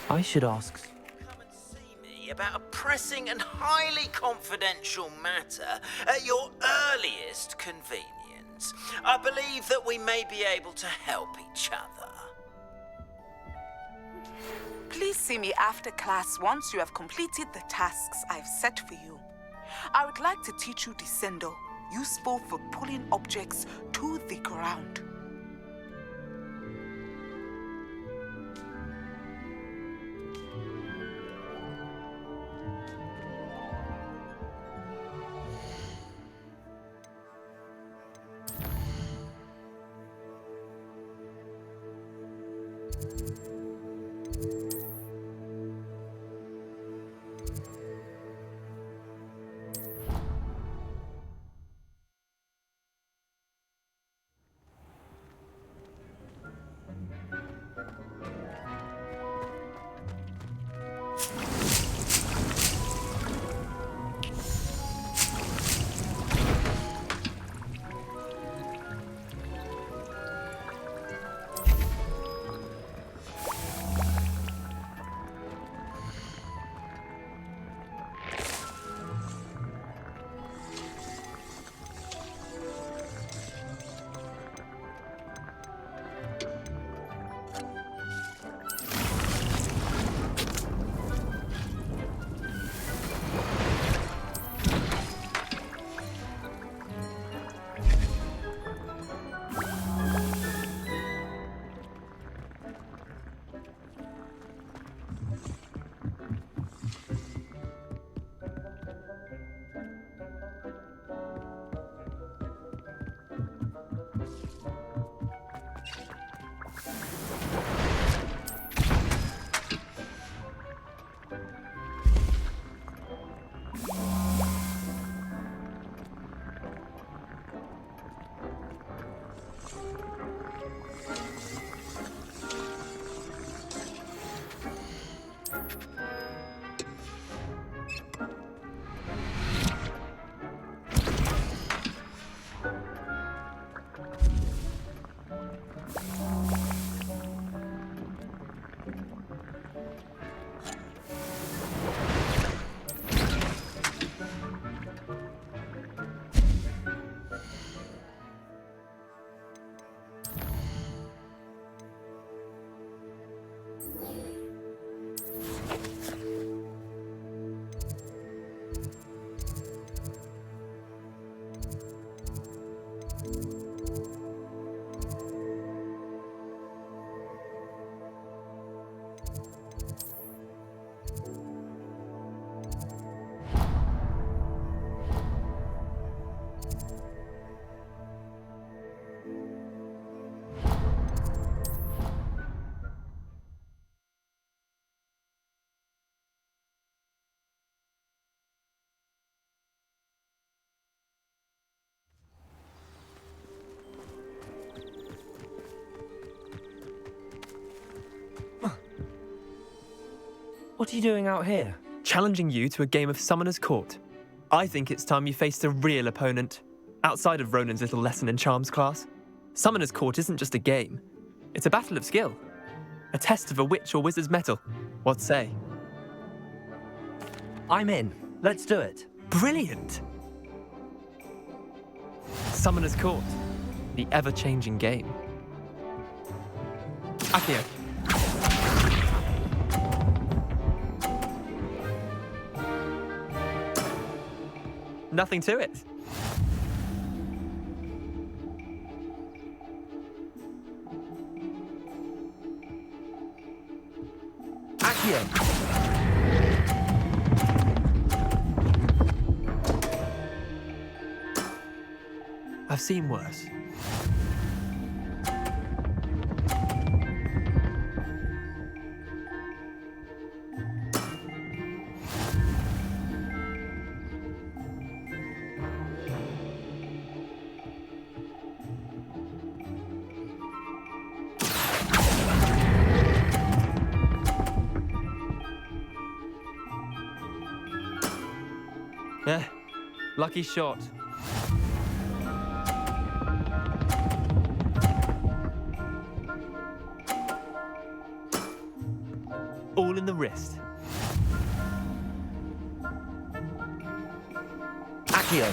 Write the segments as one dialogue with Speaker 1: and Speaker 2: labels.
Speaker 1: I should ask.
Speaker 2: Come and see me about a pressing and highly confidential matter at your earliest convenience. I believe that we may be able to help each other.
Speaker 3: Please see me after class once you have completed the tasks I've set for you. I would like to teach you Descendo, useful for pulling objects to the ground.
Speaker 1: What are you doing out here?
Speaker 4: Challenging you to a game of Summoner's Court. I think it's time you faced a real opponent, outside of Ronan's little lesson in charms class. Summoner's Court isn't just a game. It's a battle of skill. A test of a witch or wizard's mettle. What say?
Speaker 1: I'm in. Let's do it.
Speaker 4: Brilliant! Summoner's Court. The ever-changing game. Accio. Nothing to it.
Speaker 1: Accio.
Speaker 4: I've seen worse. Lucky shot. all in the wrist.
Speaker 1: Accio.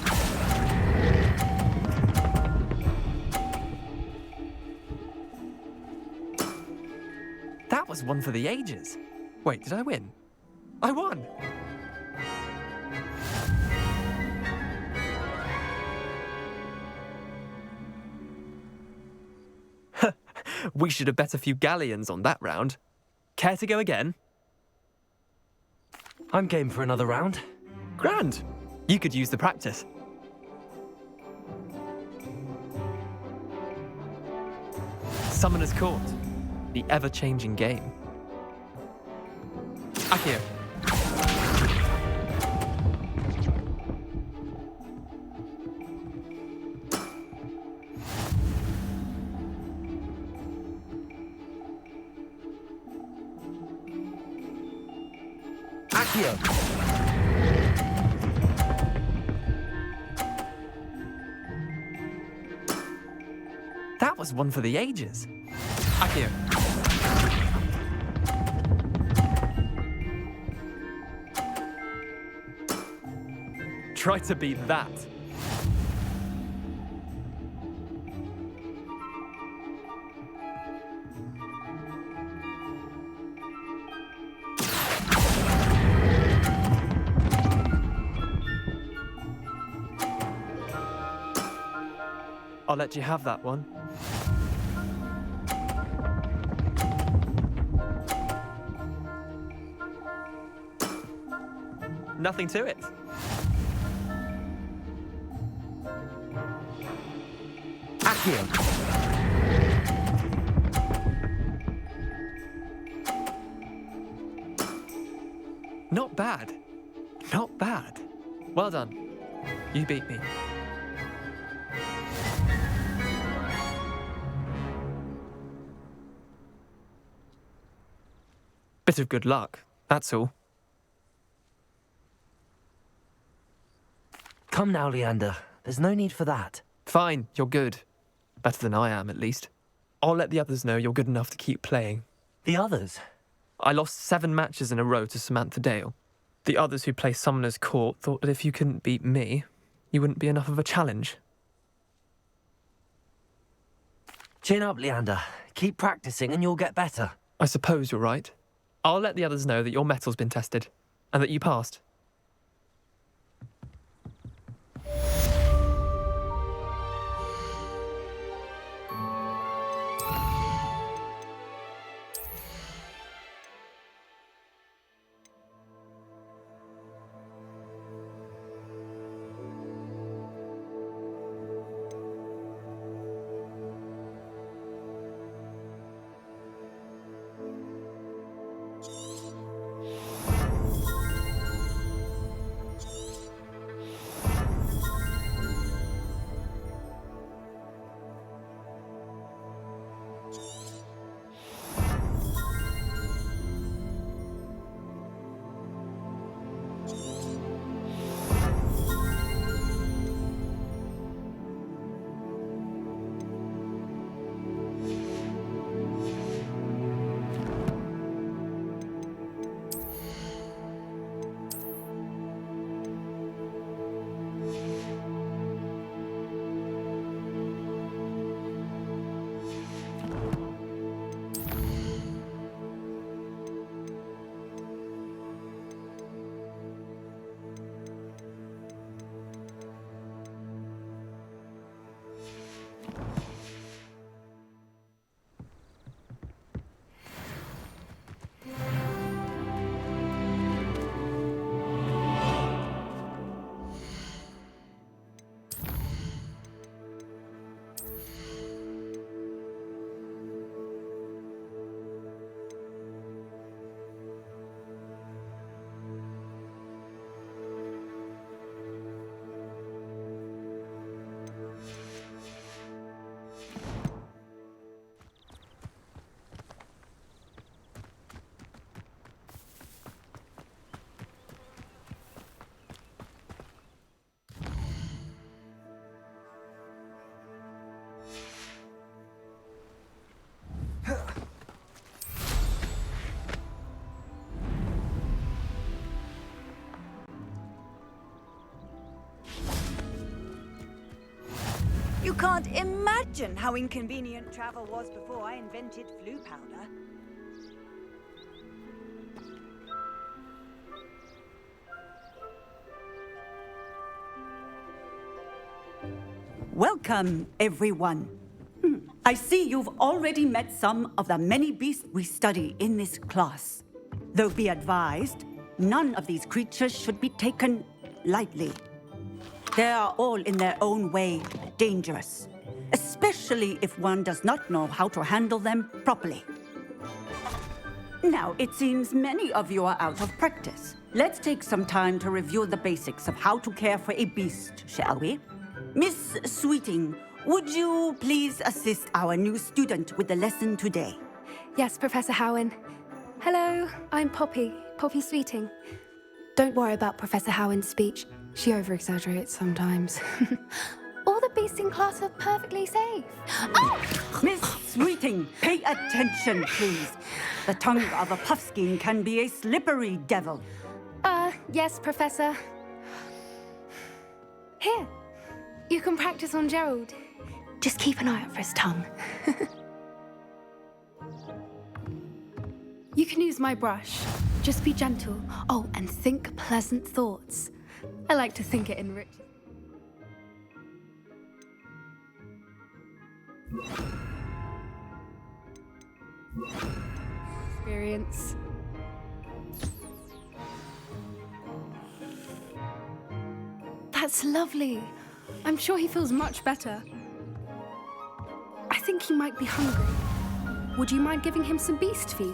Speaker 4: That was one for the ages. Wait, did I win? I won! We should have bet a few galleons on that round. Care to go again?
Speaker 1: I'm game for another round.
Speaker 4: Grand! You could use the practice. Summoner's Court. The ever-changing game. Accio.
Speaker 1: Accio.
Speaker 4: That was one for the ages. Accio. Try to beat that. I'll let you have that one. Nothing to it.
Speaker 1: Accio.
Speaker 4: Not bad. Not bad. Well done. You beat me. Bit of good luck, that's all.
Speaker 1: Come now, Leander. There's no need for that.
Speaker 4: Fine, you're good. Better than I am, at least. I'll let the others know you're good enough to keep playing.
Speaker 1: The others?
Speaker 4: I lost 7 matches in a row to Samantha Dale. The others who play Summoner's Court thought that if you couldn't beat me, you wouldn't be enough of a challenge.
Speaker 1: Chin up, Leander. Keep practicing and you'll get better.
Speaker 4: I suppose you're right. I'll let the others know that your metal's been tested, and that you passed.
Speaker 5: You can't imagine how inconvenient travel was before I invented flu powder.
Speaker 6: Welcome, everyone. I see you've already met some of the many beasts we study in this class. Though be advised, none of these creatures should be taken lightly. They are all in their own way dangerous, especially if one does not know how to handle them properly. Now, it seems many of you are out of practice. Let's take some time to review the basics of how to care for a beast, shall we? Miss Sweeting, would you please assist our new student with the lesson today?
Speaker 7: Yes, Professor Howen. Hello, I'm Poppy Sweeting. Don't worry about Professor Howen's speech. She over-exaggerates sometimes. All the beasts in class are perfectly safe. Oh!
Speaker 6: Miss Sweeting, pay attention, please. The tongue of a puffskein can be a slippery devil.
Speaker 7: Yes, Professor. Here, you can practice on Gerald. Just keep an eye out for his tongue. You can use my brush. Just be gentle. Oh, and think pleasant thoughts. I like to think it enriches. Experience. That's lovely. I'm sure he feels much better. I think he might be hungry. Would you mind giving him some beast feed?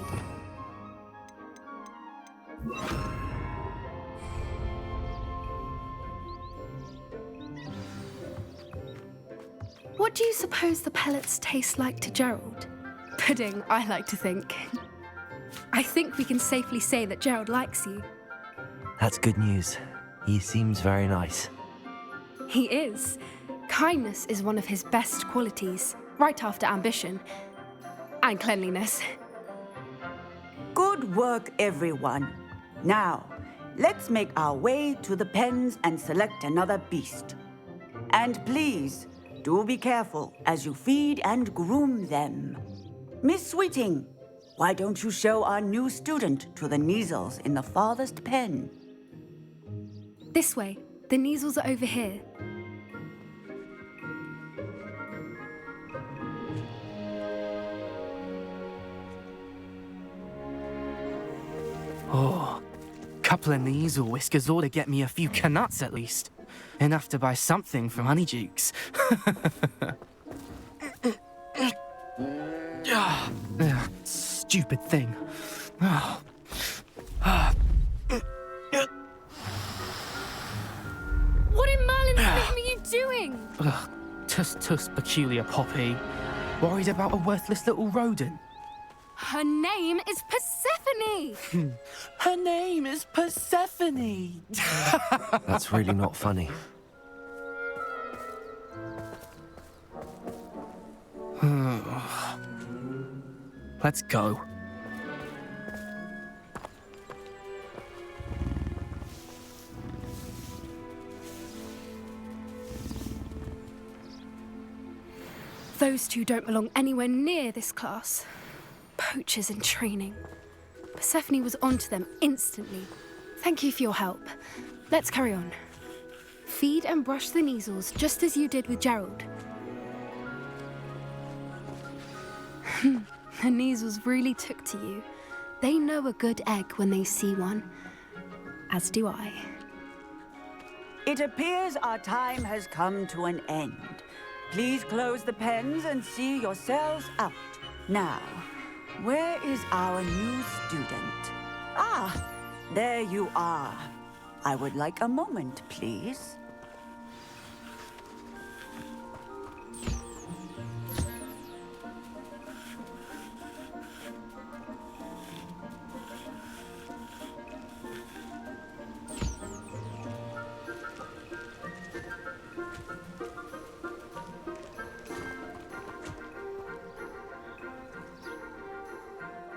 Speaker 7: What do you suppose the pellets taste like to Gerald? Pudding, I like to think. I think we can safely say that Gerald likes you.
Speaker 1: That's good news. He seems very nice.
Speaker 7: He is. Kindness is one of his best qualities, right after ambition. And cleanliness.
Speaker 6: Good work, everyone. Now, let's make our way to the pens and select another beast. And please, do be careful as you feed and groom them. Miss Sweeting, why don't you show our new student to the Neasels in the farthest pen?
Speaker 7: This way. The Neasels are over here.
Speaker 8: Oh, couple of Neasel whiskers ought to get me a few canuts at least. Enough to buy something from Honeydukes. Stupid thing.
Speaker 7: What in Merlin's name are you doing?
Speaker 8: Tuss, peculiar Poppy. Worried about a worthless little rodent.
Speaker 7: Her name is Persephone!
Speaker 8: Her name is Persephone!
Speaker 1: That's really not funny.
Speaker 8: Let's go.
Speaker 7: Those two don't belong anywhere near this class. Poachers in training. Persephone was onto them instantly. Thank you for your help. Let's carry on. Feed and brush the Neasels just as you did with Gerald. The Neasels really took to you. They know a good egg when they see one. As do I.
Speaker 6: It appears our time has come to an end. Please close the pens and see yourselves out. Now, where is our new student? Ah, there you are. I would like a moment, please.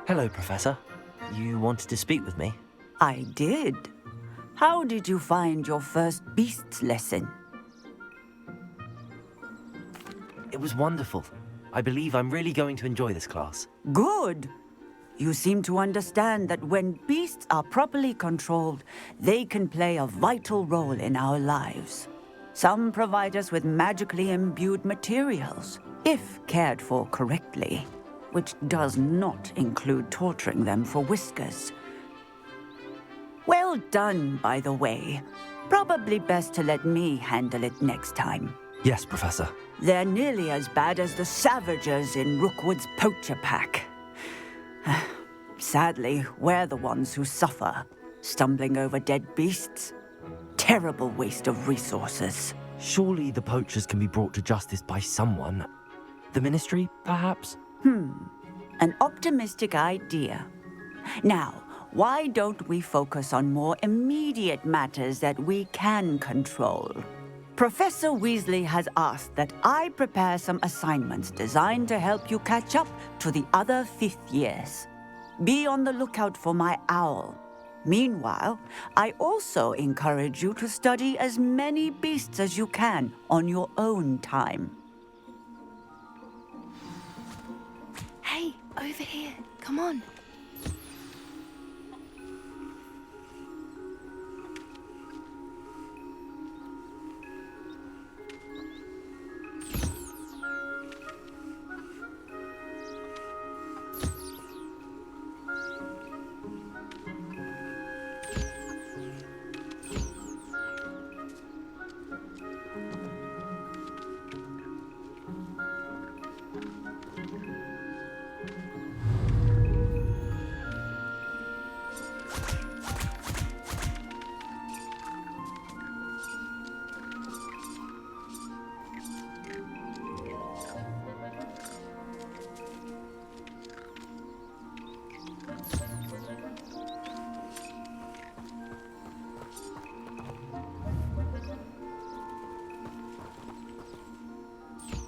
Speaker 1: Hello, Professor. You wanted to speak with me?
Speaker 6: I did. How did you find your first beasts lesson?
Speaker 1: was wonderful. I believe I'm really going to enjoy this class.
Speaker 6: Good. You seem to understand that when beasts are properly controlled, they can play a vital role in our lives. Some provide us with magically imbued materials, if cared for correctly, which does not include torturing them for whiskers. Well done, by the way. Probably best to let me handle it next time.
Speaker 1: Yes, Professor.
Speaker 6: They're nearly as bad as the Savagers in Rookwood's poacher pack. Sadly, we're the ones who suffer, stumbling over dead beasts. Terrible waste of resources.
Speaker 1: Surely the poachers can be brought to justice by someone. The Ministry, perhaps?
Speaker 6: An optimistic idea. Now, why don't we focus on more immediate matters that we can control? Professor Weasley has asked that I prepare some assignments designed to help you catch up to the other fifth years. Be on the lookout for my owl. Meanwhile, I also encourage you to study as many beasts as you can on your own time.
Speaker 7: Hey, over here. Come on.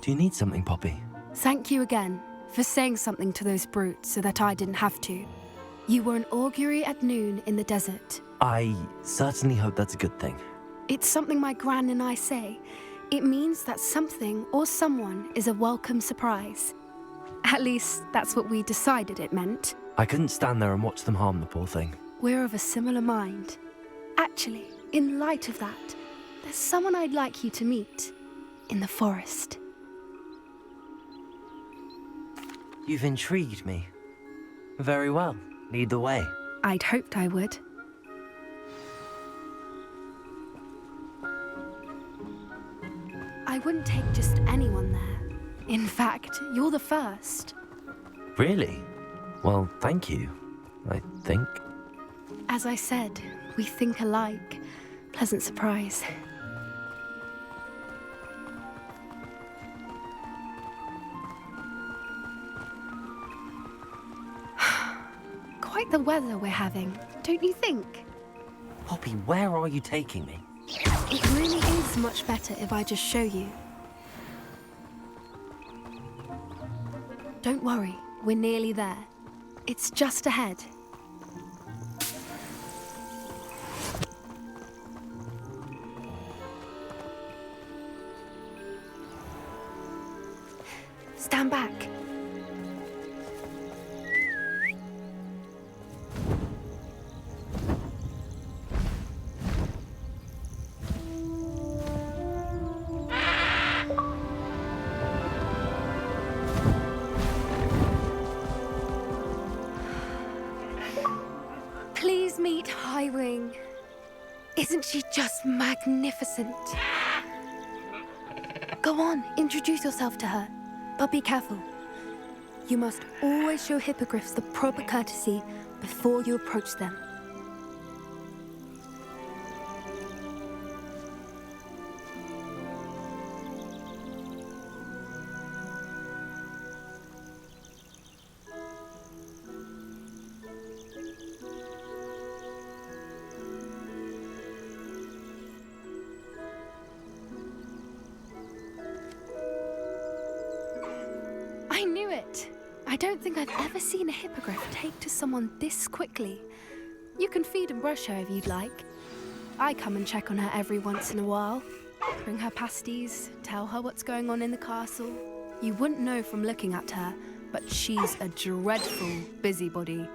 Speaker 1: Do you need something, Poppy?
Speaker 7: Thank you again for saying something to those brutes so that I didn't have to. You were an augury at noon in the desert.
Speaker 1: I certainly hope that's a good thing.
Speaker 7: It's something my gran and I say. It means that something or someone is a welcome surprise. At least, that's what we decided it meant.
Speaker 1: I couldn't stand there and watch them harm the poor thing.
Speaker 7: We're of a similar mind. Actually, in light of that, there's someone I'd like you to meet. In the forest.
Speaker 1: You've intrigued me. Very well. Lead the way.
Speaker 7: I'd hoped I would. I wouldn't take just anyone there. In fact, you're the first.
Speaker 1: Really? Well, thank you, I think.
Speaker 7: As I said, we think alike. Pleasant surprise. Quite the weather we're having, don't you think?
Speaker 1: Poppy, where are you taking me?
Speaker 7: It really is much better if I just show you. Don't worry, we're nearly there. It's just ahead. Stand back. Please meet Highwing. Isn't she just magnificent? Go on, introduce yourself to her. But be careful. You must always show hippogriffs the proper courtesy before you approach them. I knew it! I don't think I've ever seen a hippogriff take to someone this quickly. You can feed and brush her if you'd like. I come and check on her every once in a while. Bring her pasties, tell her what's going on in the castle. You wouldn't know from looking at her, but she's a dreadful busybody.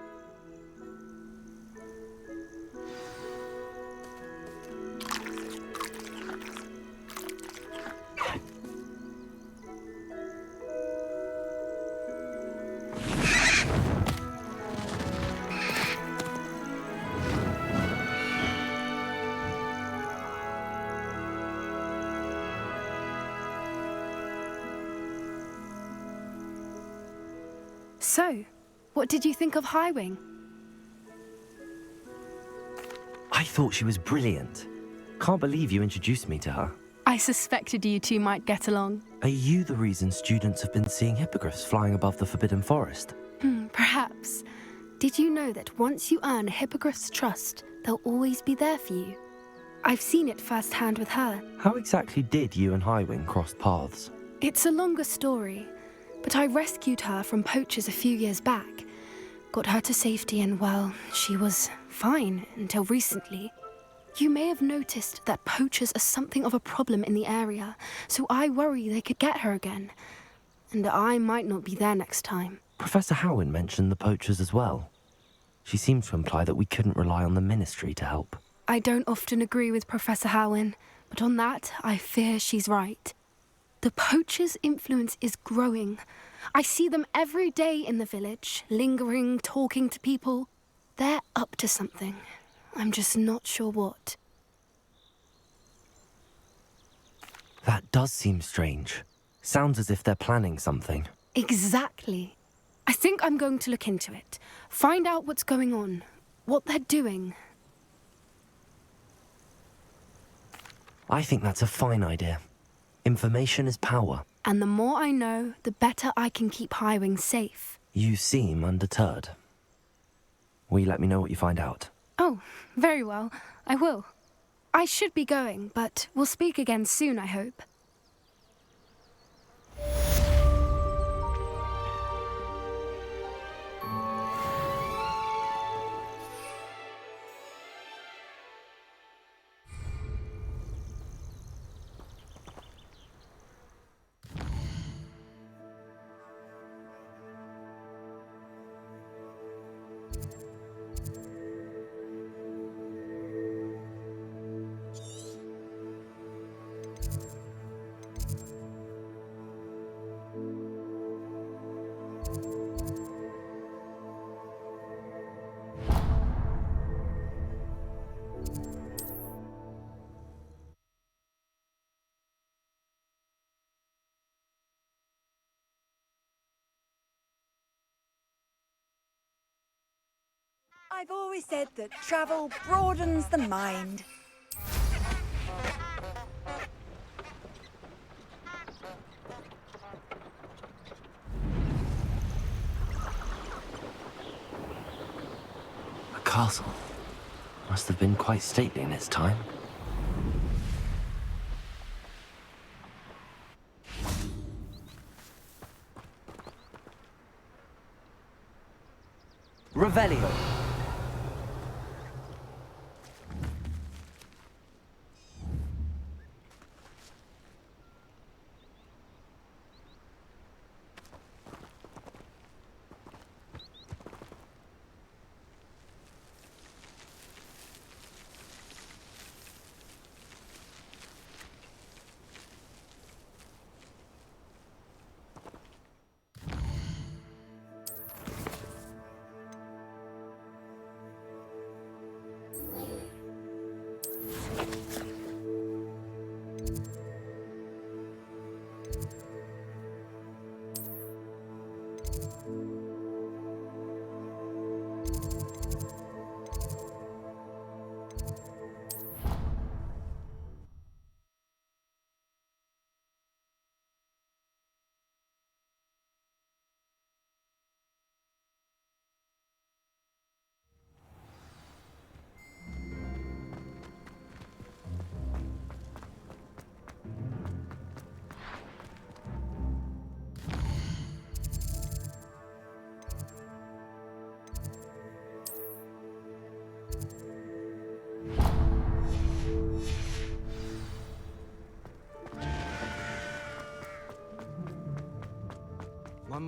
Speaker 7: So, what did you think of Highwing?
Speaker 1: I thought she was brilliant. Can't believe you introduced me to her.
Speaker 7: I suspected you two might get along.
Speaker 1: Are you the reason students have been seeing hippogriffs flying above the Forbidden Forest?
Speaker 7: Perhaps. Did you know that once you earn a hippogriff's trust, they'll always be there for you? I've seen it firsthand with her.
Speaker 1: How exactly did you and Highwing cross paths?
Speaker 7: It's a longer story, but I rescued her from poachers a few years back. Got her to safety and, well, she was fine until recently. You may have noticed that poachers are something of a problem in the area, so I worry they could get her again. And I might not be there next time.
Speaker 1: Professor Howin mentioned the poachers as well. She seemed to imply that we couldn't rely on the Ministry to help.
Speaker 7: I don't often agree with Professor Howin, but on that, I fear she's right. The poachers' influence is growing. I see them every day in the village, lingering, talking to people. They're up to something. I'm just not sure what.
Speaker 1: That does seem strange. Sounds as if they're planning something.
Speaker 7: Exactly. I think I'm going to look into it. Find out what's going on, what they're doing.
Speaker 1: I think that's a fine idea. Information is power.
Speaker 7: And the more I know, the better I can keep Highwing safe.
Speaker 1: You seem undeterred. Will you let me know what you find out?
Speaker 7: Oh, very well. I will. I should be going, but we'll speak again soon, I hope.
Speaker 5: I've always said that travel broadens the mind.
Speaker 1: A castle. Must have been quite stately in its time. Revelio.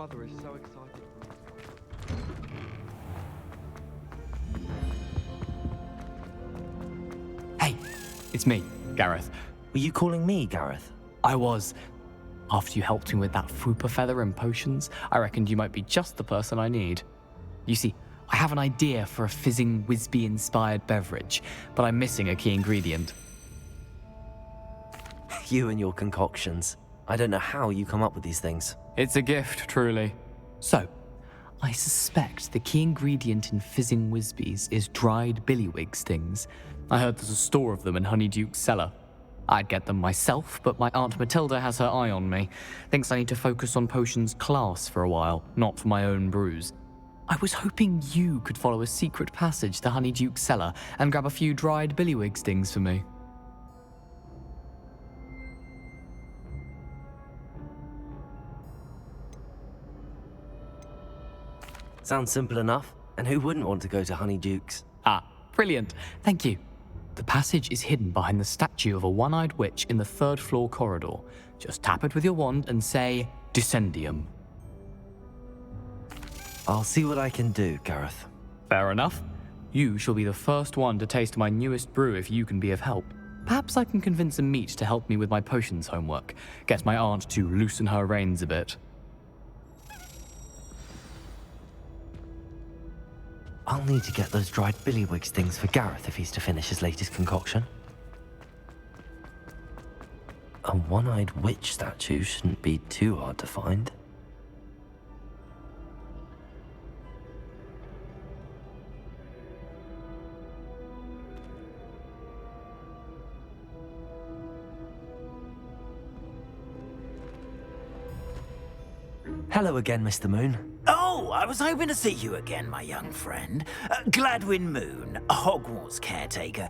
Speaker 4: mother is so excited.
Speaker 9: Hey, it's me, Gareth.
Speaker 1: Were you calling me, Gareth?
Speaker 9: I was. After you helped me with that fupa feather and potions, I reckoned you might be just the person I need. You see, I have an idea for a fizzing Wisby-inspired beverage, but I'm missing a key ingredient.
Speaker 1: You and your concoctions. I don't know how you come up with these things.
Speaker 9: It's a gift, truly. So, I suspect the key ingredient in fizzing Wisbies is dried billywig stings. I heard there's a store of them in Honeyduke's cellar. I'd get them myself, but my Aunt Matilda has her eye on me. Thinks I need to focus on potions class for a while, not for my own brews. I was hoping you could follow a secret passage to Honeyduke's cellar and grab a few dried billywig stings for me.
Speaker 1: Sounds simple enough. And who wouldn't want to go to Honeyduke's?
Speaker 9: Ah, brilliant. Thank you. The passage is hidden behind the statue of a one-eyed witch in the third-floor corridor. Just tap it with your wand and say, Descendium.
Speaker 1: I'll see what I can do, Gareth.
Speaker 9: Fair enough. You shall be the first one to taste my newest brew if you can be of help. Perhaps I can convince a meat to help me with my potions homework. Get my aunt to loosen her reins a bit.
Speaker 1: I'll need to get those dried billywig stings for Gareth if he's to finish his latest concoction. A one-eyed witch statue shouldn't be too hard to find. Hello again, Mr. Moon.
Speaker 2: Oh, I was hoping to see you again, my young friend. Gladwin Moon, Hogwarts caretaker,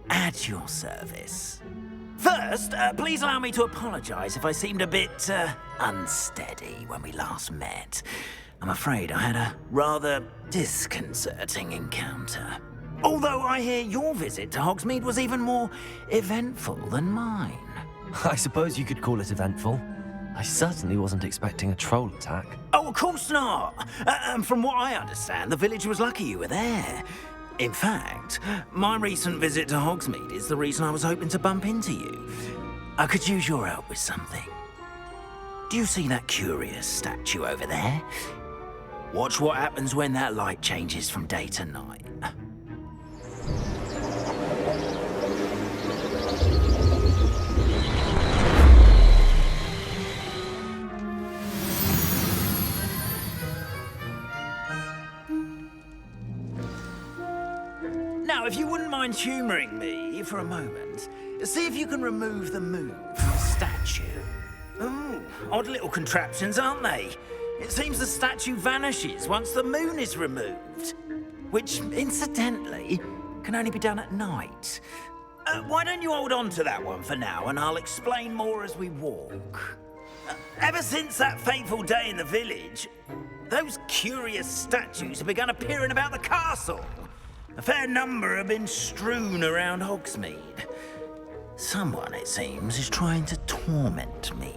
Speaker 2: at your service. First, please allow me to apologize if I seemed a bit unsteady when we last met. I'm afraid I had a rather disconcerting encounter. Although I hear your visit to Hogsmeade was even more eventful than mine.
Speaker 1: I suppose you could call it eventful. I certainly wasn't expecting a troll attack.
Speaker 2: Oh, of course not. And from what I understand, the village was lucky you were there. In fact, my recent visit to Hogsmeade is the reason I was hoping to bump into you. I could use your help with something. Do you see that curious statue over there? Watch what happens when that light changes from day to night. Now, if you wouldn't mind humouring me for a moment, see if you can remove the moon from the statue. Ooh, odd little contraptions, aren't they? It seems the statue vanishes once the moon is removed, which, incidentally, can only be done at night. Why don't you hold on to that one for now, and I'll explain more as we walk. Ever since that fateful day in the village, those curious statues have begun appearing about the castle. A fair number have been strewn around Hogsmeade. Someone, it seems, is trying to torment me.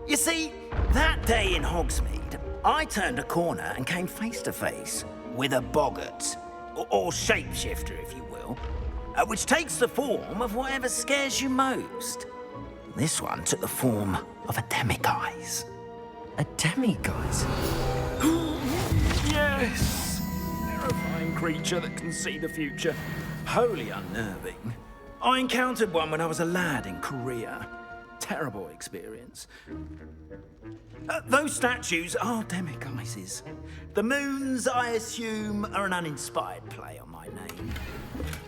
Speaker 2: You see, that day in Hogsmeade, I turned a corner and came face to face with a boggart, or shapeshifter, if you will, which takes the form of whatever scares you most. This one took the form of a demiguise.
Speaker 1: A demiguise?
Speaker 2: Yes! Terrifying creature that can see the future. Wholly unnerving. I encountered one when I was a lad in Korea. Terrible experience. Those statues are demiguises. The moons, I assume, are an uninspired play on my name.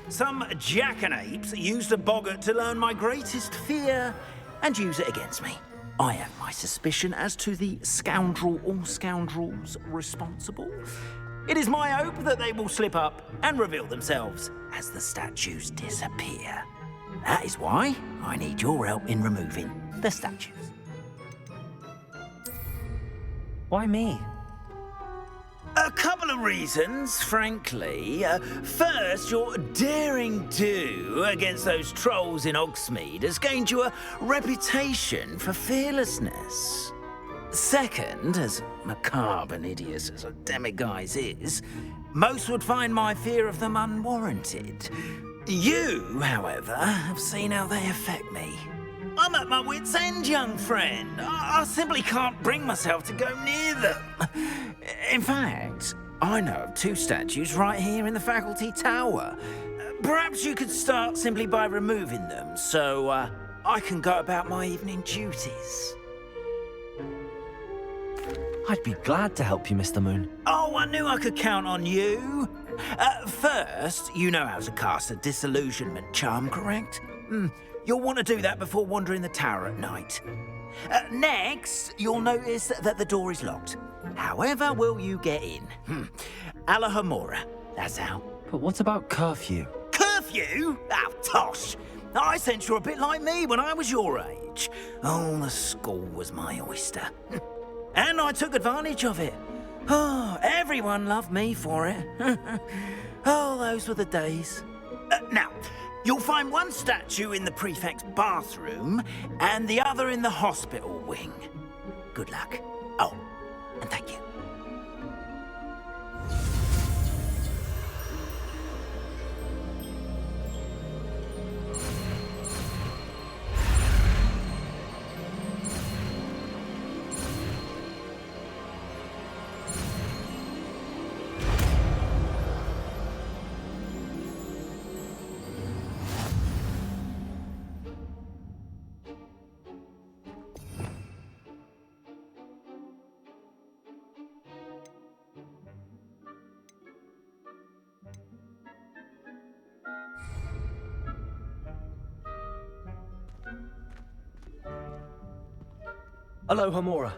Speaker 2: Some jackanapes used a boggart to learn my greatest fear and use it against me. I have my suspicion as to the scoundrel or scoundrels responsible. It is my hope that they will slip up and reveal themselves as the statues disappear. That is why I need your help in removing the statues.
Speaker 1: Why me?
Speaker 2: A couple of reasons, frankly. First, your daring do against those trolls in Hogsmeade has gained you a reputation for fearlessness. Second, as macabre and hideous as a demiguise is, most would find my fear of them unwarranted. You, however, have seen how they affect me. I'm at my wit's end, young friend. I simply can't bring myself to go near them. In fact, I know of 2 statues right here in the faculty tower. Perhaps you could start simply by removing them, so I can go about my evening duties.
Speaker 1: I'd be glad to help you, Mr. Moon.
Speaker 2: Oh, I knew I could count on you. First, you know how to cast a disillusionment charm, correct? You'll want to do that before wandering the tower at night. Next, you'll notice that the door is locked. However will you get in? Alahomora, that's how.
Speaker 1: But what about curfew?
Speaker 2: Curfew? Oh, tosh. I sense you're a bit like me when I was your age. Oh, the school was my oyster. And I took advantage of it. Oh, everyone loved me for it. Oh, those were the days. Now, you'll find one statue in the prefect's bathroom and the other in the hospital wing. Good luck. Oh, and thank you.
Speaker 1: Alohomora.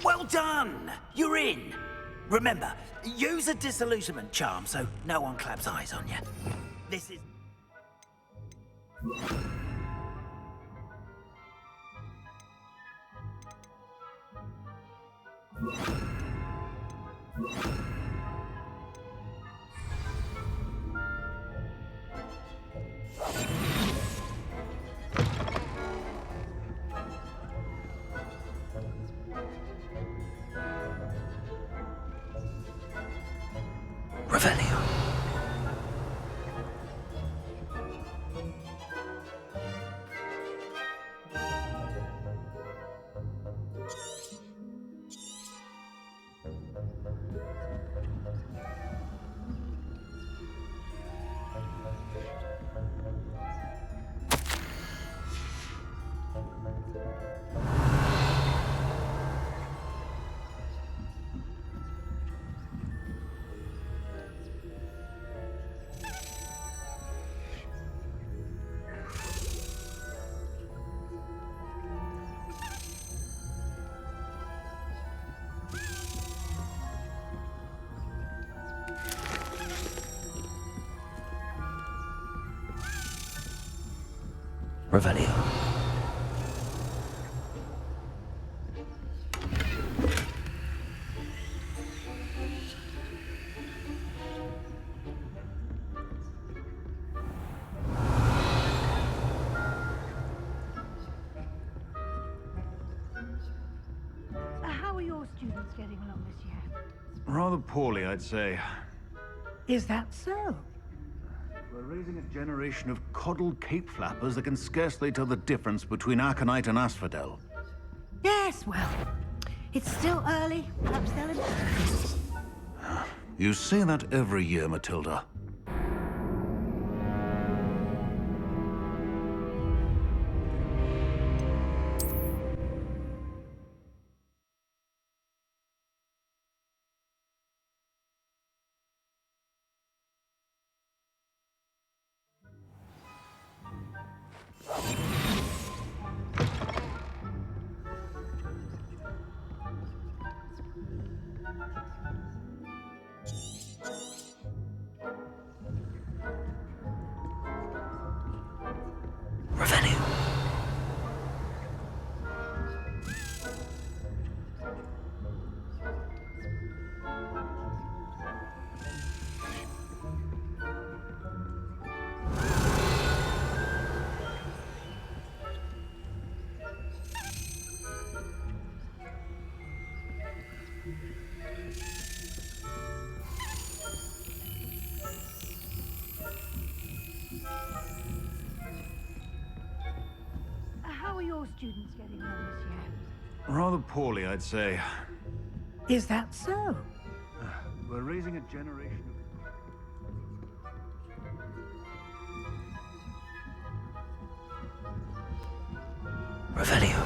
Speaker 2: Well done! You're in. Remember, use a disillusionment charm so no one claps eyes on you. This is... Revelio.
Speaker 1: Revelio.
Speaker 5: students getting along this year?
Speaker 10: Rather poorly, I'd say.
Speaker 5: Is that so?
Speaker 10: We're raising a generation of coddled cape flappers that can scarcely tell the difference between aconite and asphodel.
Speaker 5: Yes, well, it's still early. Perhaps they'll improve.
Speaker 10: You say that every year, Matilda.
Speaker 1: Revenue.
Speaker 5: How are your students getting along this year?
Speaker 10: Rather poorly, I'd say.
Speaker 5: Is that so?
Speaker 10: We're raising a generation of...
Speaker 1: Revenue.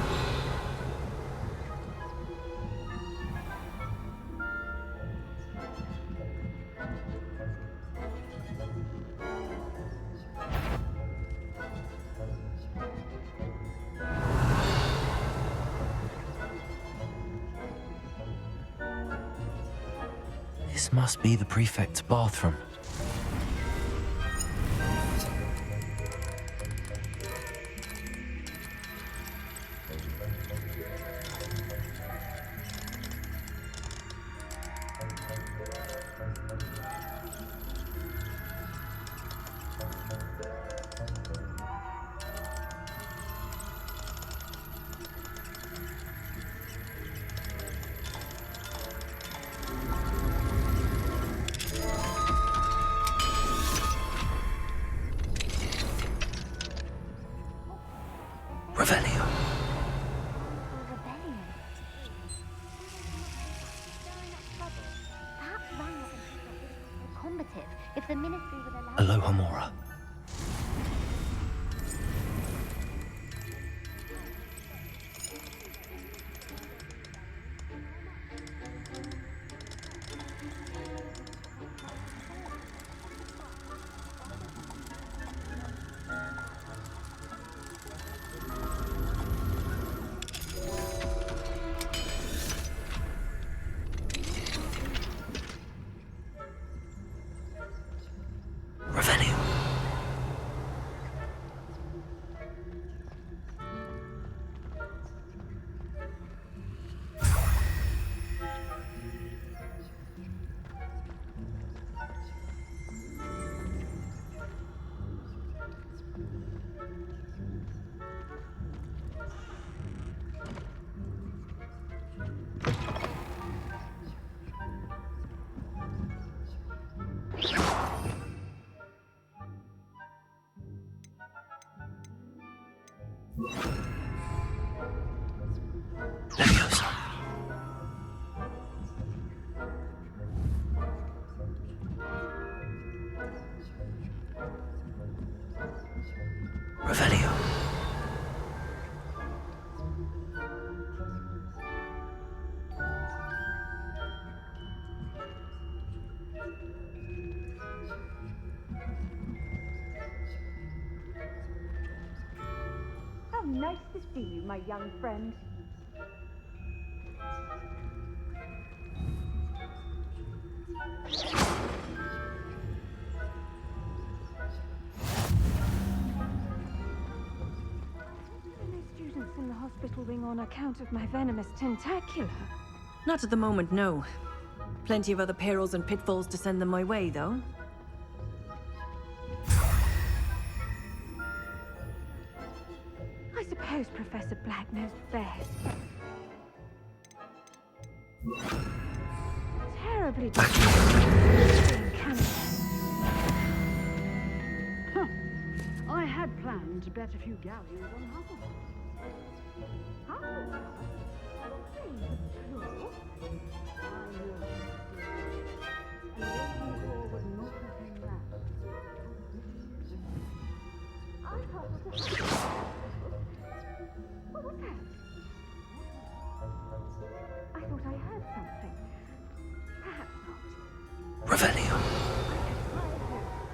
Speaker 1: This must be the prefect's bathroom. Revenue.
Speaker 11: If the ministry would allow...
Speaker 1: Aloha Mora. Revenue. Leviosa. Revelio.
Speaker 5: How nice to see you, my young friend. No students in the hospital wing on account of my venomous tentacula.
Speaker 12: Not at the moment, no. Plenty of other perils and pitfalls to send them my way, though.
Speaker 5: I suppose Professor Black knows best. Terribly being cancelled.
Speaker 13: Huh. I had planned to bet a few galleons on Hufflepuff.
Speaker 5: Hufflepuff? Plural?
Speaker 13: I know. And Ravenclaw would not have been that.
Speaker 5: I thought it was a Hufflepuff. What was that? I thought I heard something. Perhaps not.
Speaker 1: Revelio.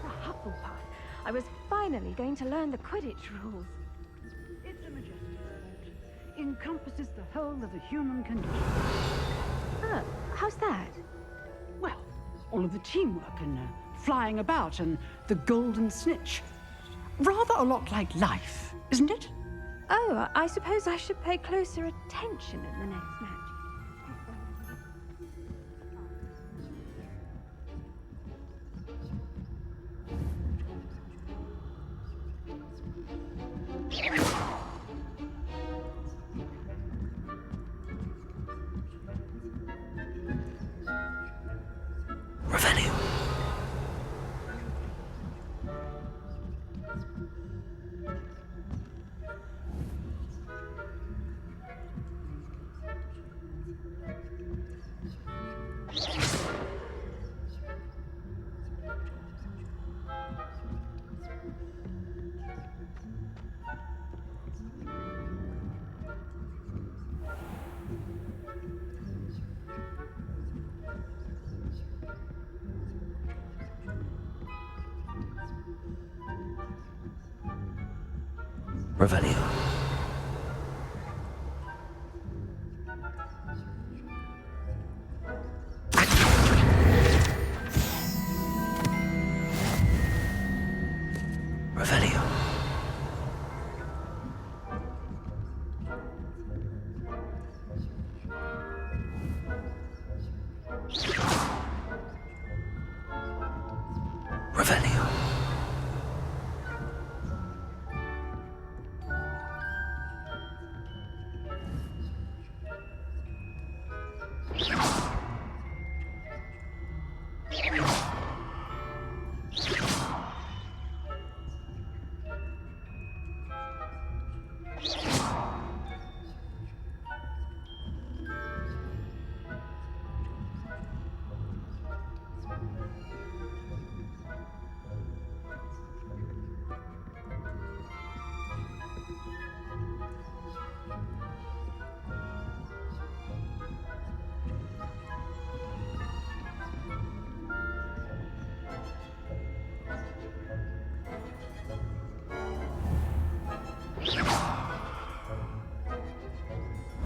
Speaker 5: The Hufflepuff. I was finally going to learn the Quidditch rules.
Speaker 13: It's a majestic sport. Encompasses the whole of the human condition.
Speaker 5: Oh, how's that?
Speaker 13: Well, all of the teamwork and flying about and the golden snitch. Rather a lot like life, isn't it?
Speaker 5: Oh, I suppose I should pay closer attention in the next match.
Speaker 1: Revelio. Revelio. Revelio. Revelio.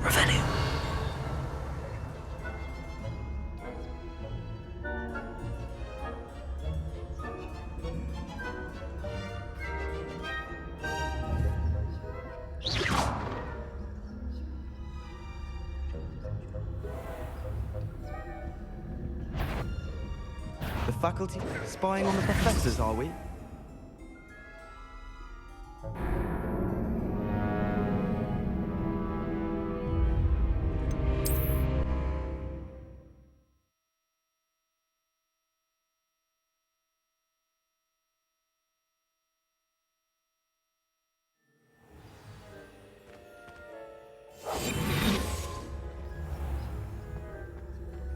Speaker 1: Revelio.
Speaker 14: The faculty spying on the professors, are we?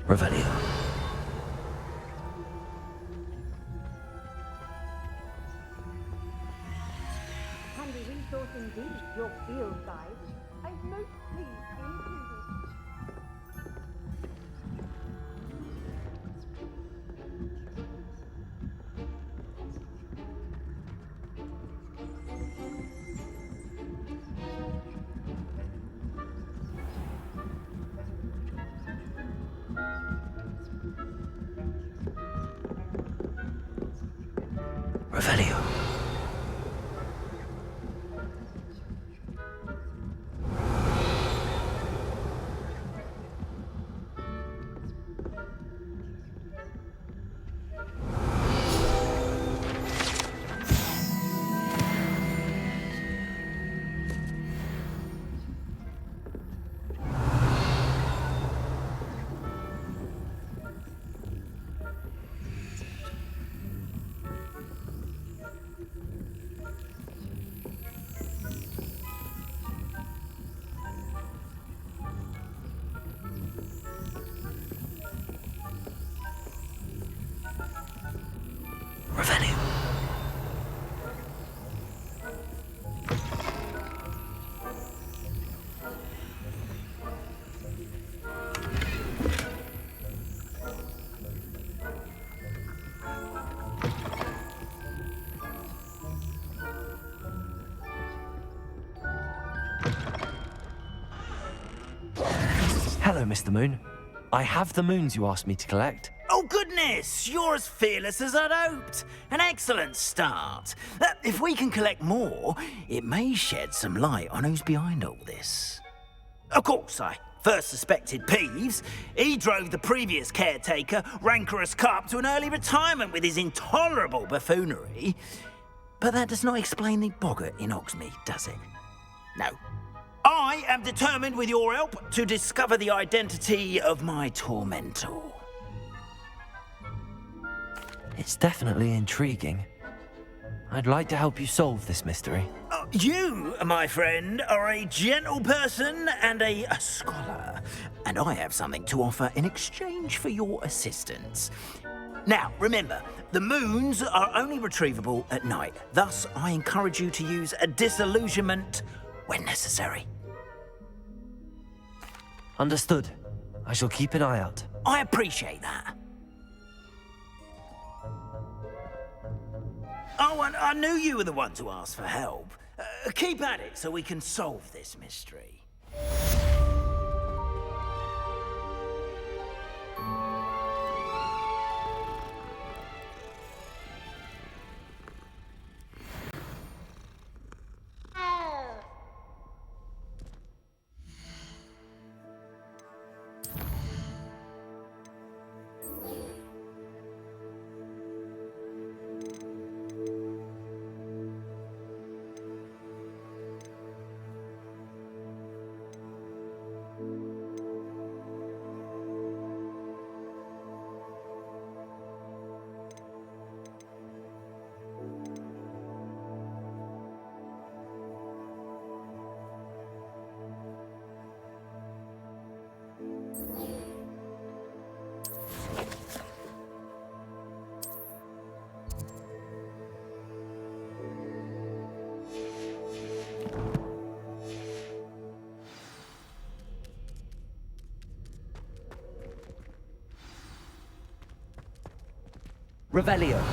Speaker 1: Revelio.
Speaker 13: Handy resource indeed, your field guide. I'm most pleased to include it.
Speaker 1: Revelio. Revelio. Hello, Mr. Moon. I have the moons you asked me to collect.
Speaker 2: Oh, goodness! You're as fearless as I'd hoped. An excellent start. If we can collect more, it may shed some light on who's behind all this. Of course, I first suspected Peeves. He drove the previous caretaker, Rancorous Carp, to an early retirement with his intolerable buffoonery. But that does not explain the boggart in Hogsmeade, does it? No. I am determined, with your help, to discover the identity of my tormentor.
Speaker 1: It's definitely intriguing. I'd like to help you solve this mystery.
Speaker 2: You, my friend, are a gentle person and a scholar, and I have something to offer in exchange for your assistance. Now, remember, the moons are only retrievable at night. Thus, I encourage you to use a disillusionment when necessary.
Speaker 1: Understood. I shall keep an eye out.
Speaker 2: I appreciate that. Oh, and I knew you were the one to ask for help. Keep at it so we can solve this mystery.
Speaker 1: Revelio.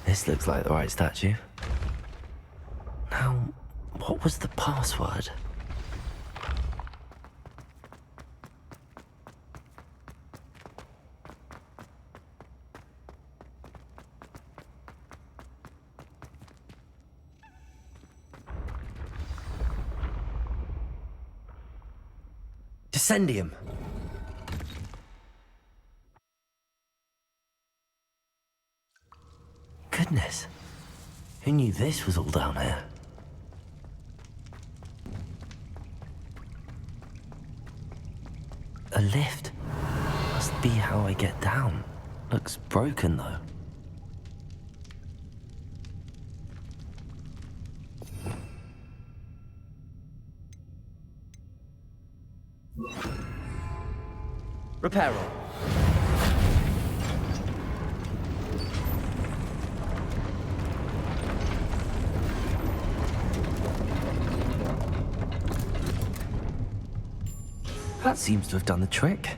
Speaker 1: This looks like the right statue. Now, what was the password? Descendium. Goodness. Who knew this was all down here? A lift. Must be how I get down. Looks broken though. Reparo. That seems to have done the trick.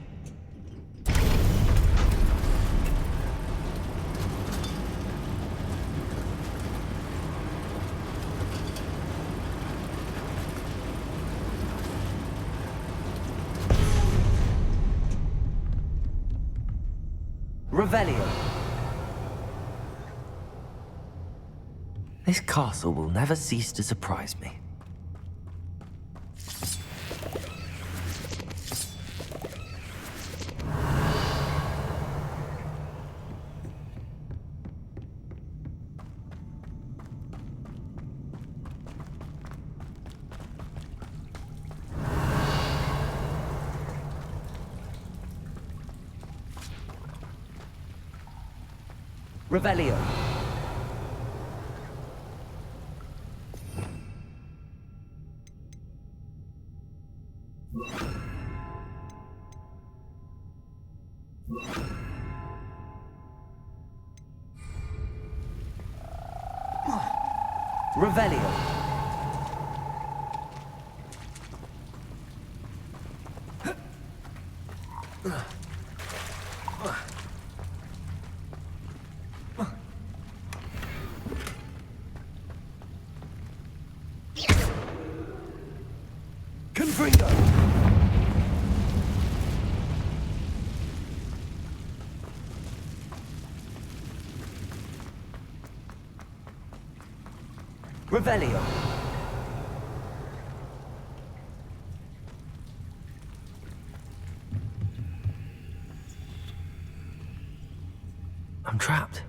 Speaker 1: Revelio. This castle will never cease to surprise me. Revelio. Revelio. Confringo. Revelio. I'm trapped.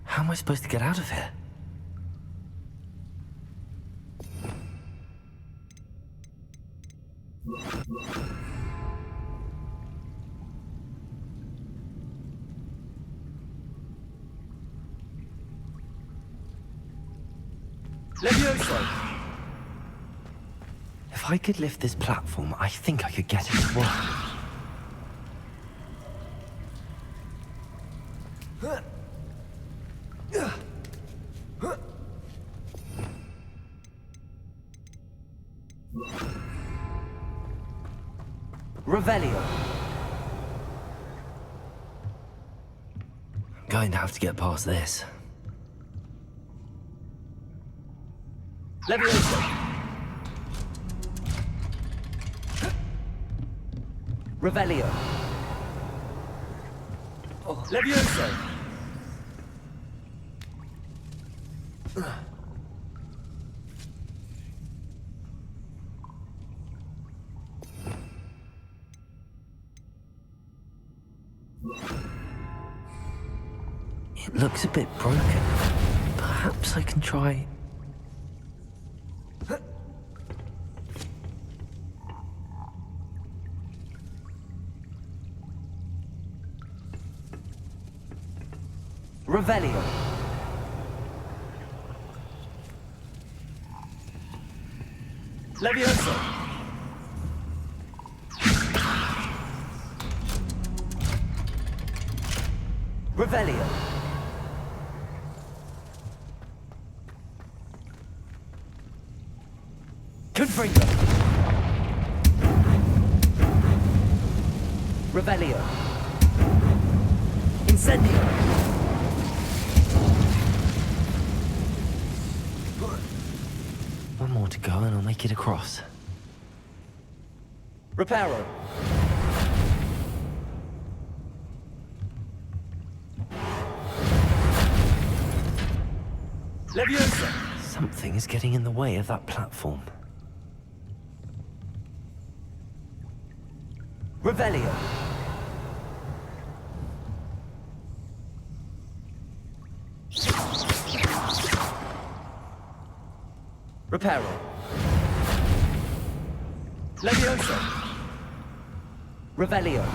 Speaker 1: How am I supposed to get out of here?
Speaker 14: Levioso!
Speaker 1: If I could lift this platform, I think I could get it to work. Revelio. I'm going to have to get past this.
Speaker 14: Levioso!
Speaker 1: Revelio.
Speaker 14: Levioso!
Speaker 1: It looks a bit broken. Perhaps I can try... Revelio.
Speaker 14: Levioso!
Speaker 1: Revelio. Confringo. Revelio. Incendio. One more to go and I'll make it across.
Speaker 14: Reparo! Leviosa!
Speaker 1: Something is getting in the way of that platform. Revelio.
Speaker 14: Reparo! Leviosa!
Speaker 1: Revelio.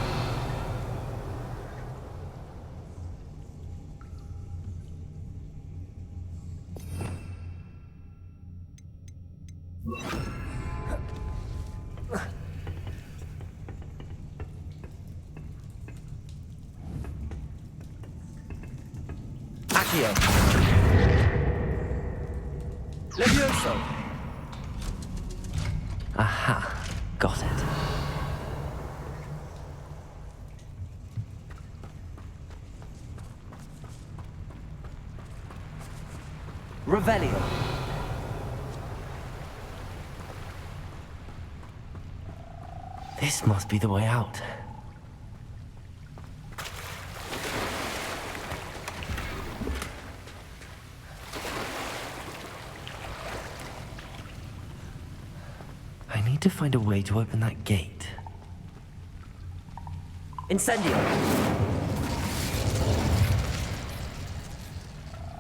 Speaker 1: Accio.
Speaker 14: Levioso!
Speaker 1: Aha, got it. Revelio. This must be the way out. I need to find a way to open that gate. Incendio.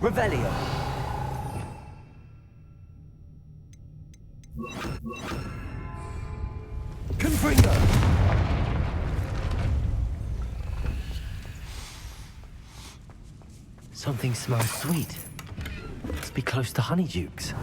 Speaker 1: Revelio. Confringo. Something smells sweet. Must be close to Honeydukes.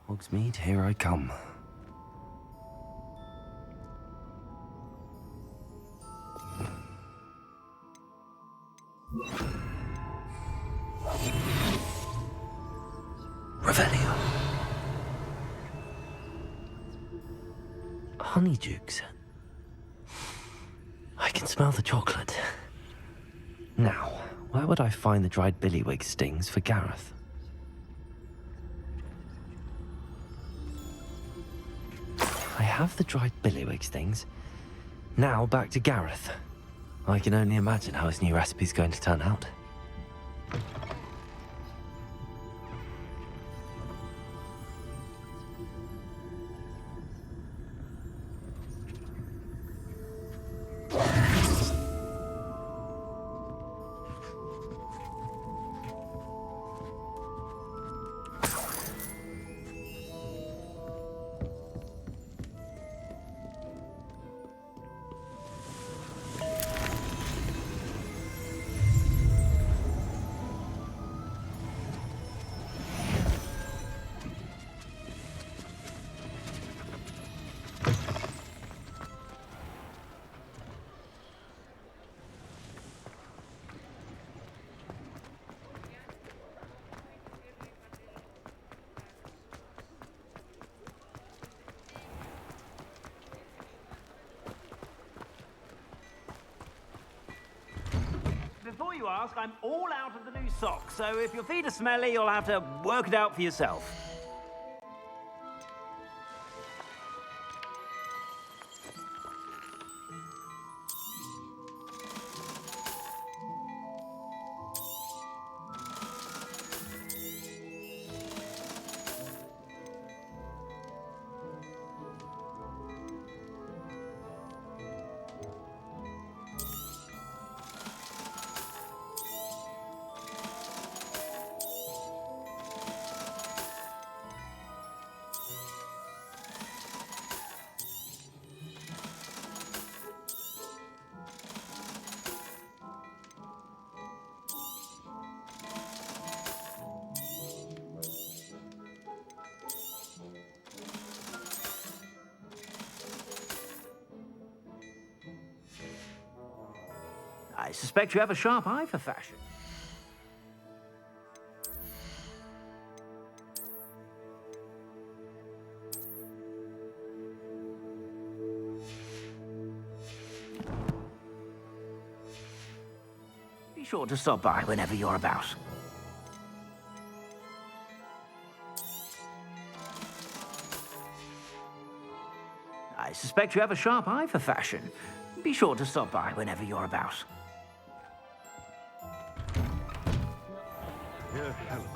Speaker 1: Hogsmeade, here I come. Revelio. Honeydukes. I can smell the chocolate. Now, where would I find the dried billywig stings for Gareth? I have the dried billywig stings. Now back to Gareth. I can only imagine how his new recipe's going to turn out.
Speaker 15: Before you ask, I'm all out of the new socks, so if your feet are smelly, you'll have to work it out for yourself. I suspect you have a sharp eye for fashion. Be sure to stop by whenever you're about. I suspect you have a sharp eye for fashion. Be sure to stop by whenever you're about.
Speaker 10: Here, Helen.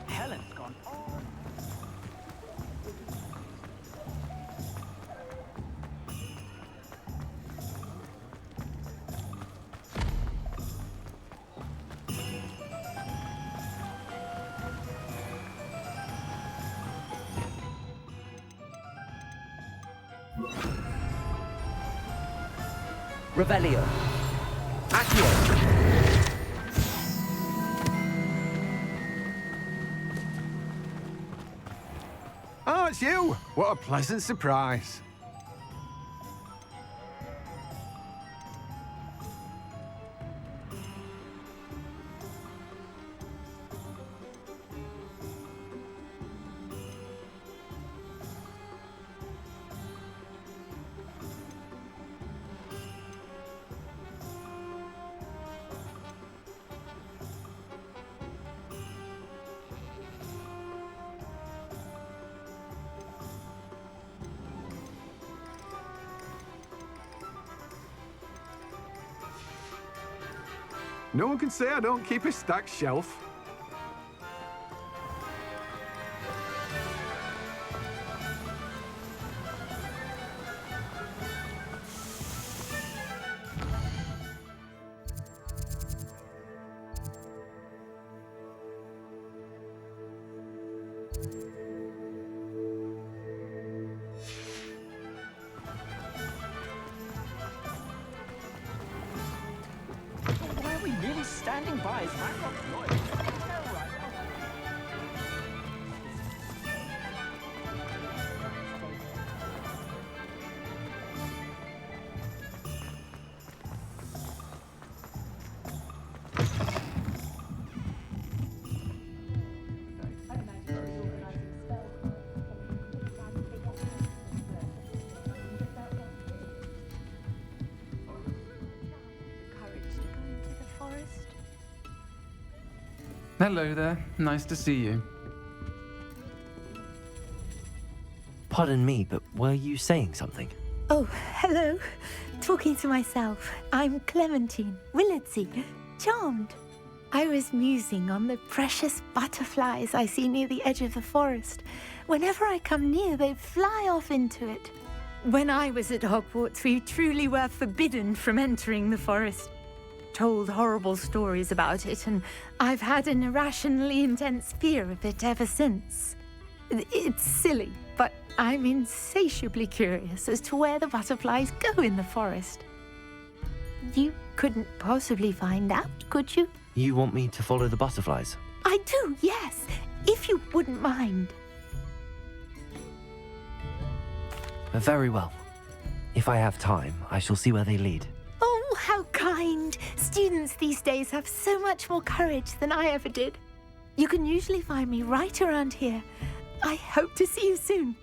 Speaker 15: Helen's gone on.
Speaker 14: Revelio. Accio.
Speaker 16: Oh, it's you! What a pleasant surprise. No one can say I don't keep a stacked shelf.
Speaker 14: Why are we really standing by as Ranrock's lawyers? No, right.
Speaker 17: Hello there. Nice to see you.
Speaker 1: Pardon me, but were you saying something?
Speaker 18: Oh, hello. Talking to myself. I'm Clementine, Willardsey, charmed. I was musing on the precious butterflies I see near the edge of the forest. Whenever I come near, they fly off into it. When I was at Hogwarts, we truly were forbidden from entering the forest. Told horrible stories about it, and I've had an irrationally intense fear of it ever since. It's silly, but I'm insatiably curious as to where the butterflies go in the forest. You couldn't possibly find out, could you?
Speaker 1: You want me to follow the butterflies?
Speaker 18: I do, yes, if you wouldn't mind.
Speaker 1: Very well. If I have time, I shall see where they lead.
Speaker 18: Oh, how kind! Students these days have so much more courage than I ever did. You can usually find me right around here. I hope to see you soon.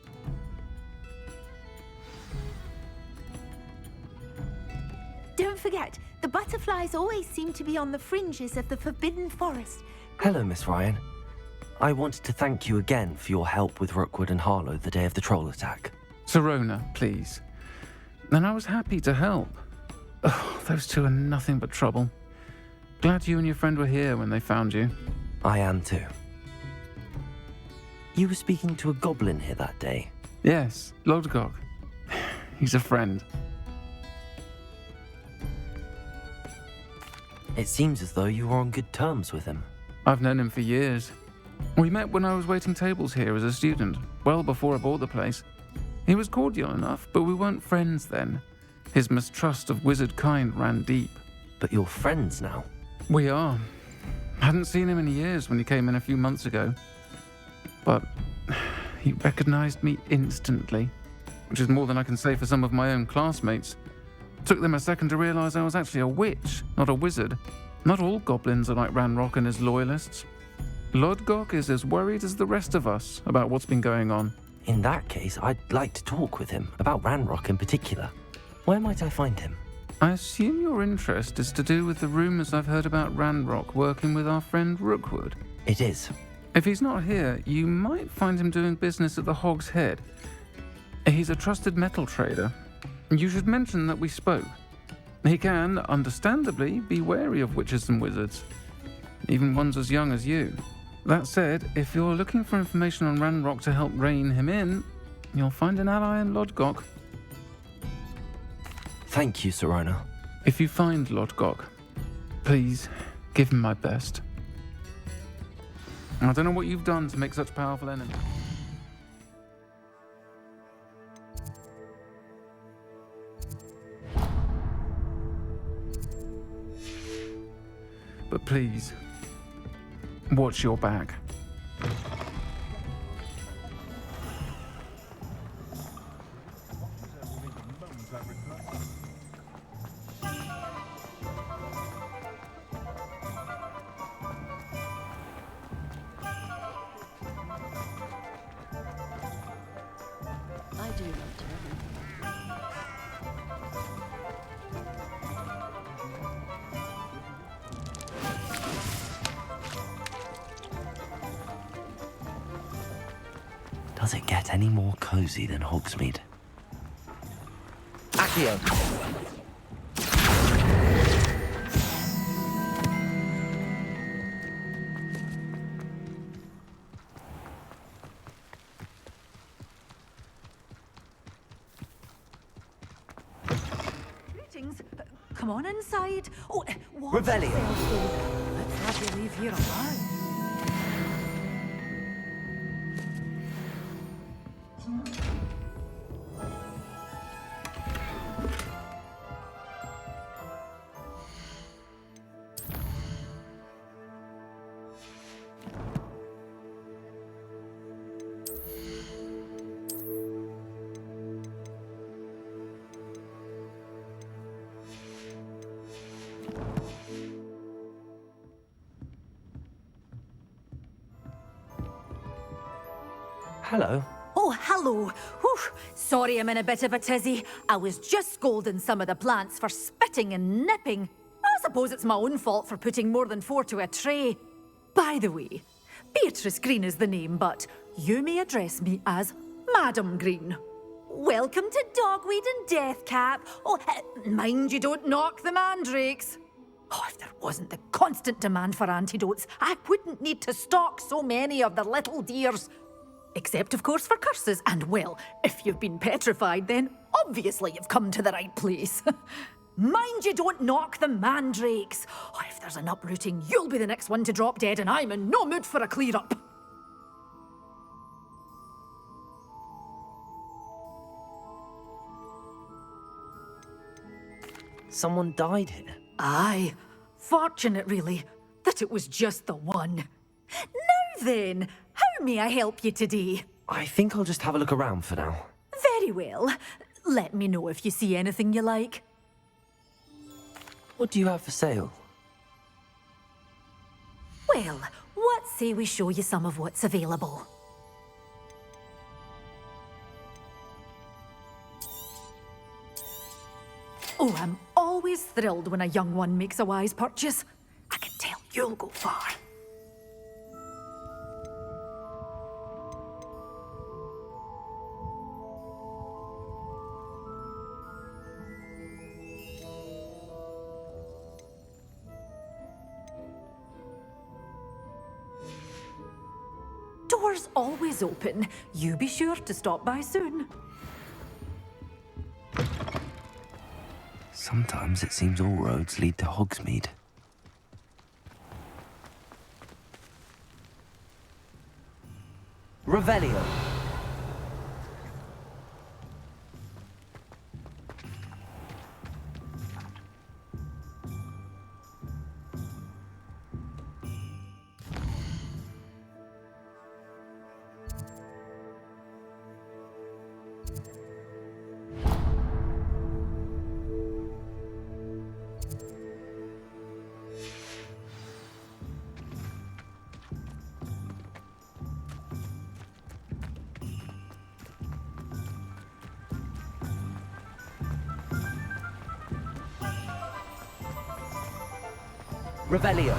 Speaker 18: Don't forget, the butterflies always seem to be on the fringes of the Forbidden Forest.
Speaker 1: Hello, Miss Ryan. I wanted to thank you again for your help with Rookwood and Harlow the day of the troll attack.
Speaker 17: Sirona, please. And I was happy to help. Oh, those two are nothing but trouble. Glad you and your friend were here when they found you.
Speaker 1: I am too. You were speaking to a goblin here that day?
Speaker 17: Yes, Lodgok. He's a friend.
Speaker 1: It seems as though you were on good terms with him.
Speaker 17: I've known him for years. We met when I was waiting tables here as a student, well before I bought the place. He was cordial enough, but we weren't friends then. His mistrust of wizard kind ran deep.
Speaker 1: But you're friends now?
Speaker 17: We are. Hadn't seen him in years when he came in a few months ago. But he recognized me instantly, which is more than I can say for some of my own classmates. Took them a second to realize I was actually a witch, not a wizard. Not all goblins are like Ranrock and his loyalists. Lodgok is as worried as the rest of us about what's been going on.
Speaker 1: In that case, I'd like to talk with him, about Ranrock in particular. Where might I find him?
Speaker 17: I assume your interest is to do with the rumors I've heard about Ranrock working with our friend Rookwood.
Speaker 1: It is.
Speaker 17: If he's not here, you might find him doing business at the Hog's Head. He's a trusted metal trader. You should mention that we spoke. He can, understandably, be wary of witches and wizards, even ones as young as you. That said, if you're looking for information on Ranrock to help rein him in, you'll find an ally in Lodgok.
Speaker 1: Thank you, Sirona.
Speaker 17: If you find Lodgok, please give him my best. I don't know what you've done to make such powerful enemies. But please, watch your back.
Speaker 12: I do love to.
Speaker 1: Does it get any more cozy than Hogsmeade?
Speaker 14: Accio.
Speaker 19: come on inside. Oh, what?
Speaker 1: Revelio.
Speaker 19: Let's have you leave here alive.
Speaker 1: Hello.
Speaker 19: Oh, hello. Whew. Sorry I'm in a bit of a tizzy. I was just scolding some of the plants for spitting and nipping. I suppose it's my own fault for putting more than 4 to a tray. By the way, Beatrice Green is the name, but you may address me as Madam Green. Welcome to Dogweed and Deathcap. Oh, mind you don't knock the mandrakes. Oh, if there wasn't the constant demand for antidotes, I wouldn't need to stock so many of the little dears. Except, of course, for curses. And, well, if you've been petrified, then obviously you've come to the right place. Mind you don't knock the mandrakes. Oh, if there's an uprooting, you'll be the next one to drop dead, and I'm in no mood for a clear-up.
Speaker 1: Someone died here?
Speaker 19: Aye. Fortunate, really, that it was just the one. Now then, how may I help you today?
Speaker 1: I think I'll just have a look around for now.
Speaker 19: Very well. Let me know if you see anything you like.
Speaker 1: What do you have for sale?
Speaker 19: Well, what say we show you some of what's available? Oh, I'm always thrilled when a young one makes a wise purchase. I can tell you'll go far. Doors always open. You be sure to stop by soon.
Speaker 1: Sometimes it seems all roads lead to Hogsmeade. Revelio. Revelio.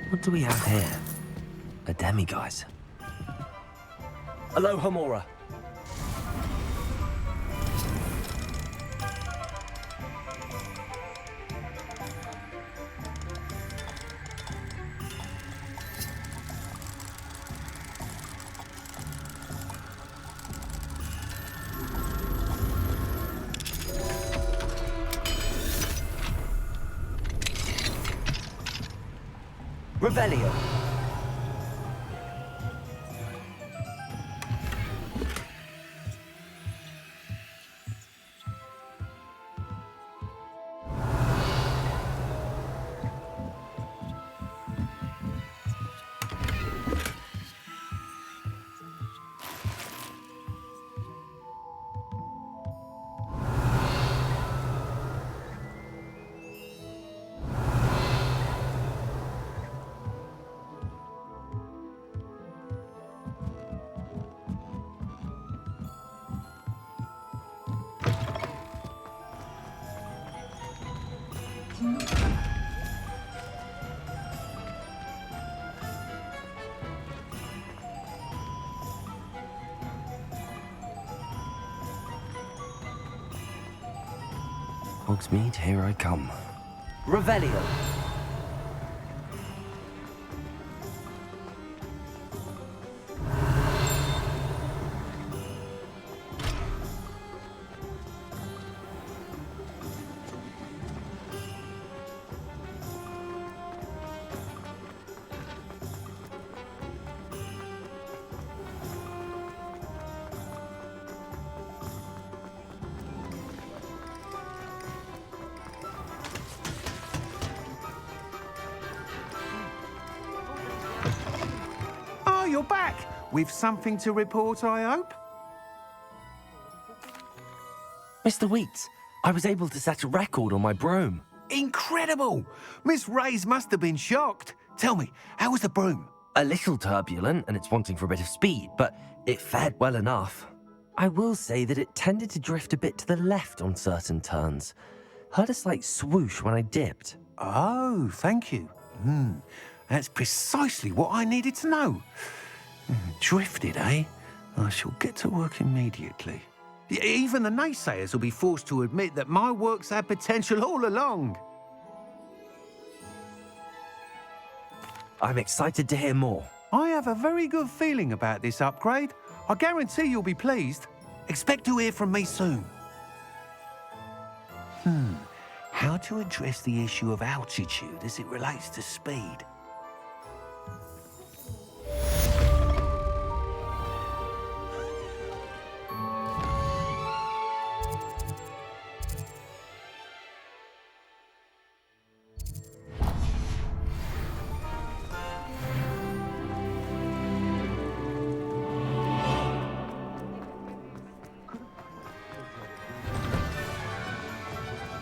Speaker 1: What do we have here? A demiguise. Aloha Mora. Revelio. Hogsmeade, here I come. Revelio.
Speaker 16: you're back. With something to report, I hope?
Speaker 1: Mr. Weeks, I was able to set a record on my broom.
Speaker 16: Incredible! Miss Reyes must have been shocked. Tell me, how was the broom?
Speaker 1: A little turbulent and it's wanting for a bit of speed, but it fared well enough. I will say that it tended to drift a bit to the left on certain turns. Heard a slight swoosh when I dipped.
Speaker 16: Oh, thank you. That's precisely what I needed to know. Drifted, eh? I shall get to work immediately. Even the naysayers will be forced to admit that my work's had potential all along.
Speaker 1: I'm excited to hear more.
Speaker 16: I have a very good feeling about this upgrade. I guarantee you'll be pleased. Expect to hear from me soon. How to address the issue of altitude as it relates to speed?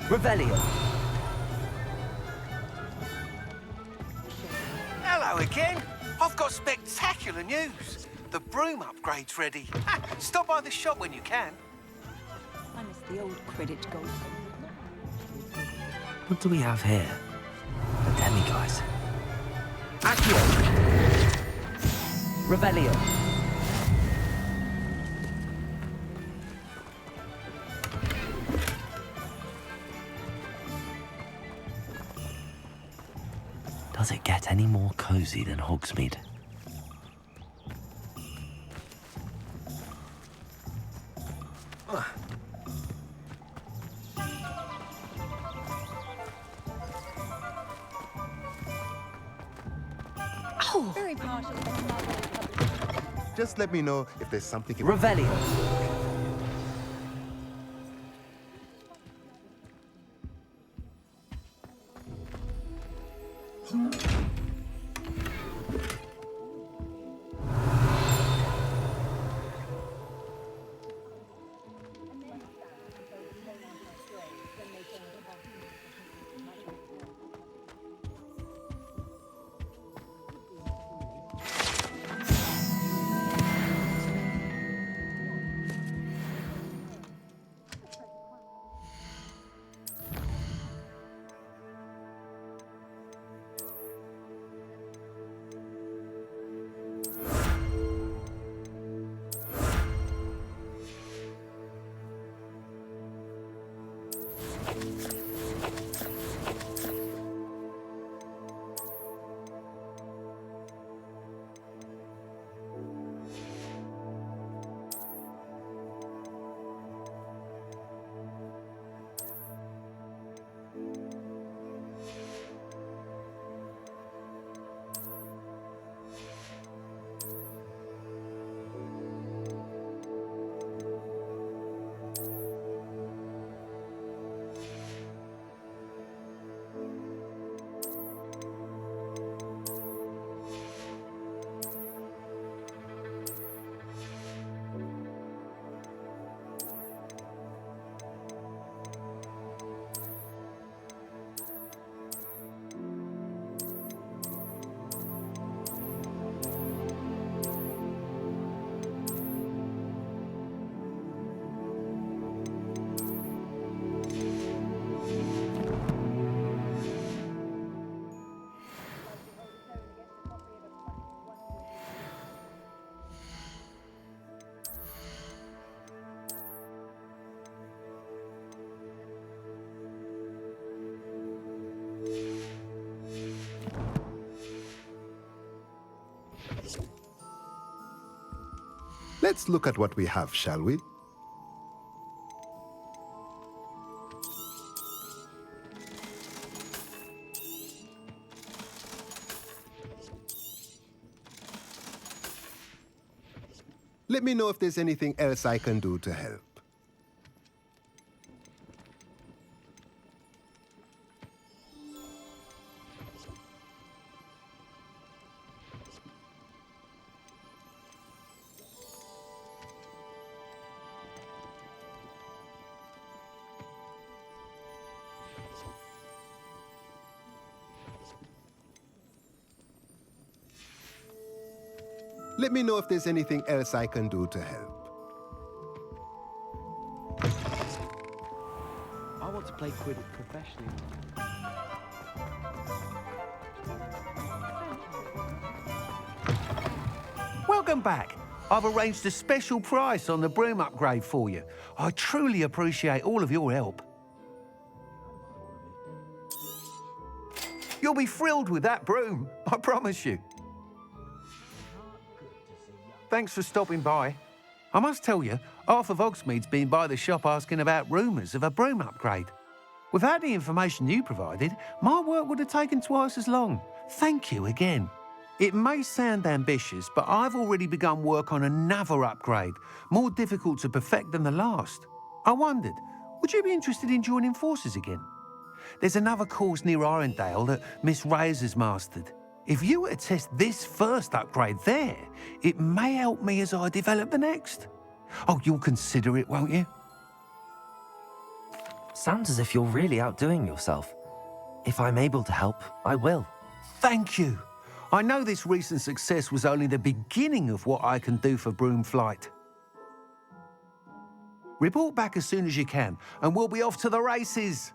Speaker 1: Revelio.
Speaker 16: Hello again. I've got spectacular news. The broom upgrade's ready. Stop by the shop when you can.
Speaker 6: I miss the old credit gold.
Speaker 1: What do we have here? A demiguise. Accio. Revelio. Does it get any more cozy than Hogsmeade?
Speaker 18: Oh. Very partial.
Speaker 20: Just let me know if there's something...
Speaker 1: Revelio.
Speaker 20: Let's look at what we have, shall we? Let me know if there's anything else I can do to help. Let me know if there's anything else I can do to help.
Speaker 14: I want to play Quidditch professionally.
Speaker 16: Welcome back. I've arranged a special price on the broom upgrade for you. I truly appreciate all of your help. You'll be thrilled with that broom, I promise you. Thanks for stopping by. I must tell you, half of Hogsmeade's been by the shop asking about rumours of a broom upgrade. Without the information you provided, my work would have taken twice as long. Thank you again. It may sound ambitious, but I've already begun work on another upgrade, more difficult to perfect than the last. I wondered, would you be interested in joining forces again? There's another course near Arendelle that Miss Reyes has mastered. If you were to test this first upgrade there, it may help me as I develop the next. Oh, you'll consider it, won't you?
Speaker 1: Sounds as if you're really outdoing yourself. If I'm able to help, I will.
Speaker 16: Thank you. I know this recent success was only the beginning of what I can do for Broomflight. Report back as soon as you can, and we'll be off to the races.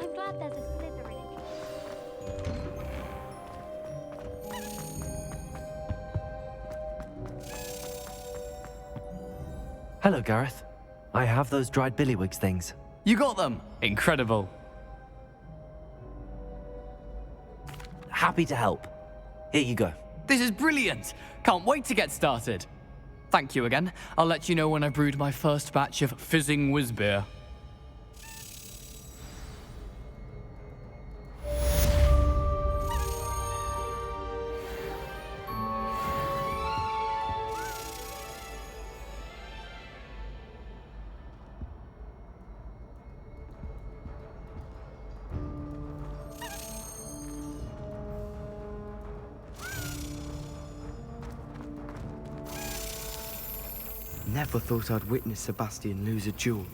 Speaker 11: I'm glad there's a Slytherin in
Speaker 1: Hello, Gareth. I have those dried billywigs things.
Speaker 9: You got them! Incredible.
Speaker 1: Happy to help. Here you go.
Speaker 9: This is brilliant! Can't wait to get started. Thank you again. I'll let you know when I brewed my first batch of fizzing whizbeer.
Speaker 14: Never thought I'd witness Sebastian lose a duel.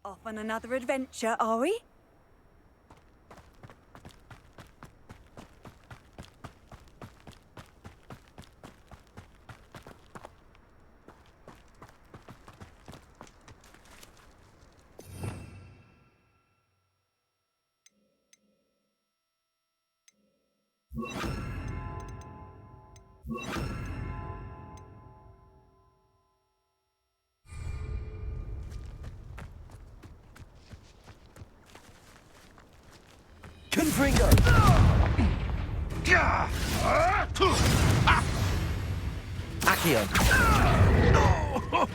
Speaker 21: Off on another adventure, are we?
Speaker 1: Confringo! Accio!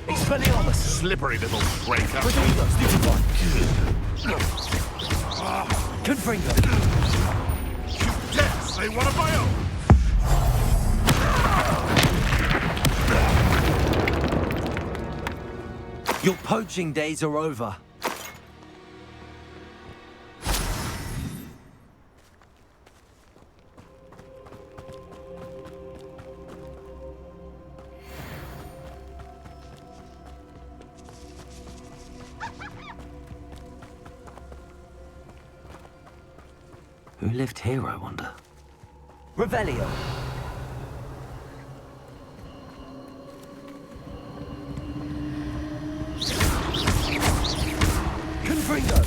Speaker 1: Expelliarmus!
Speaker 22: Slippery little breaker.
Speaker 1: Rodrigo, stupefy! Confringo!
Speaker 22: You dare say one of my own!
Speaker 1: Your poaching days are over. Who lived here, I wonder? Revelio! Confringo!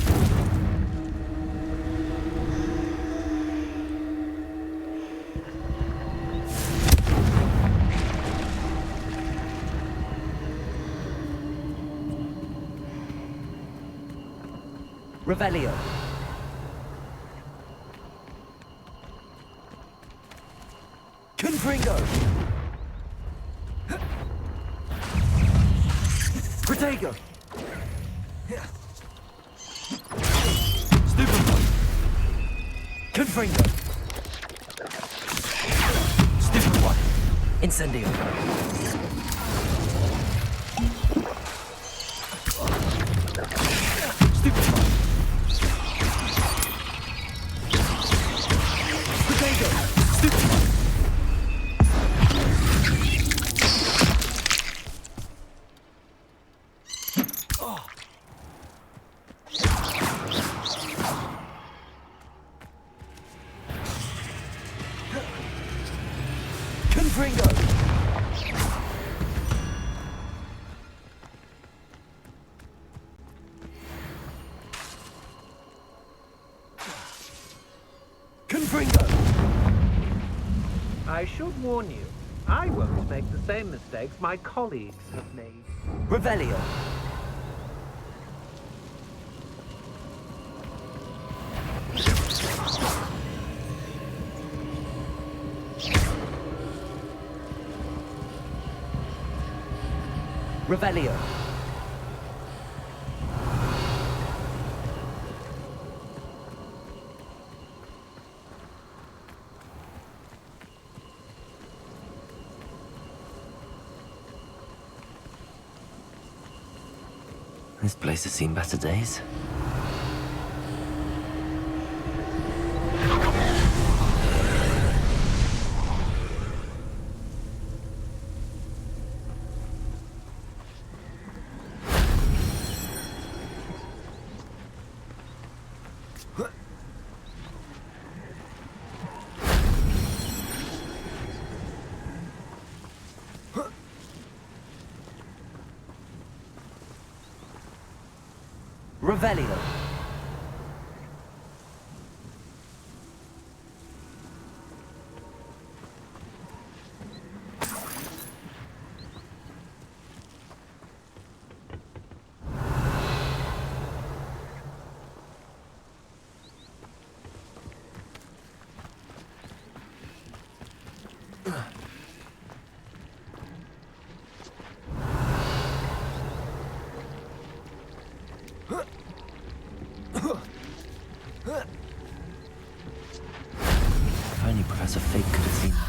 Speaker 1: Revelio! Confringo! Protego! Stupefy! Confringo! Stupefy! Incendio! Stupefy! Protego! Stupefy! Confringo! Confringo!
Speaker 15: I should warn you, I won't make the same mistakes my colleagues have made.
Speaker 1: Revelio! Revelio! This place has seen better days. Revelio. If only Professor Fig could have seen that.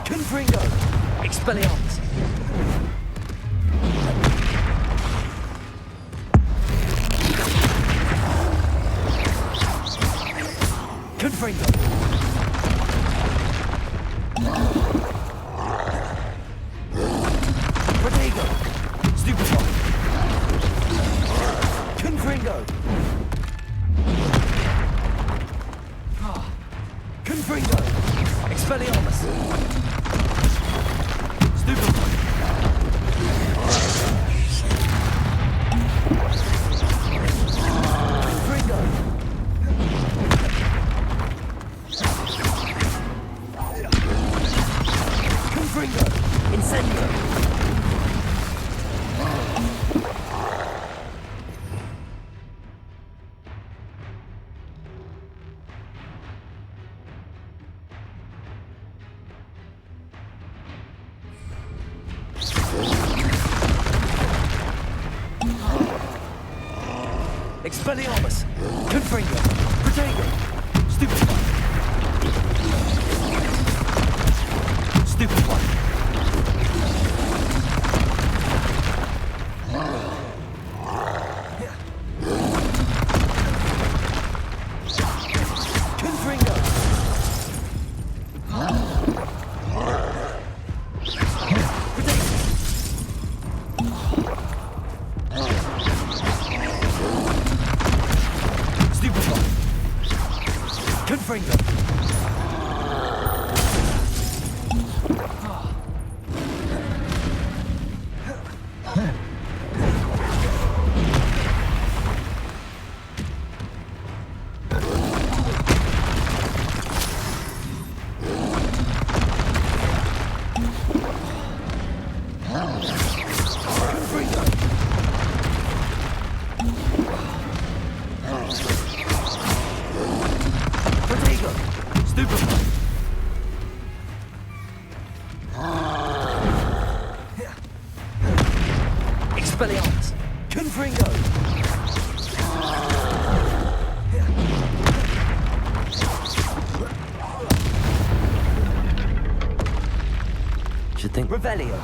Speaker 1: Confringo! Expelliarmus! Confringo! Protego! Stupefy! Confringo! Confringo! Expelliarmus! Stupefy! Confringo! Confringo! Incendio! Expelliarmus! Confringo! Protego! Stupefy! Stupefy! Confringo! Confringo! Protego! Stupefy! Expelliarmus! Confringo! Should think Revelio!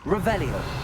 Speaker 1: Revelio.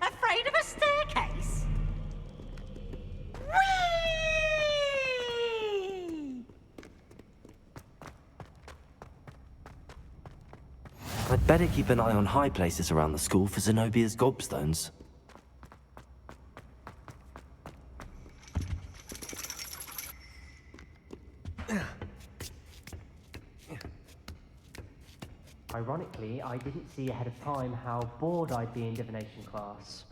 Speaker 21: Afraid of a staircase? Whee!
Speaker 1: I'd better keep an eye on high places around the school for Zenobia's gobstones.
Speaker 3: Ironically, I didn't see ahead of time how bored I'd be in divination class.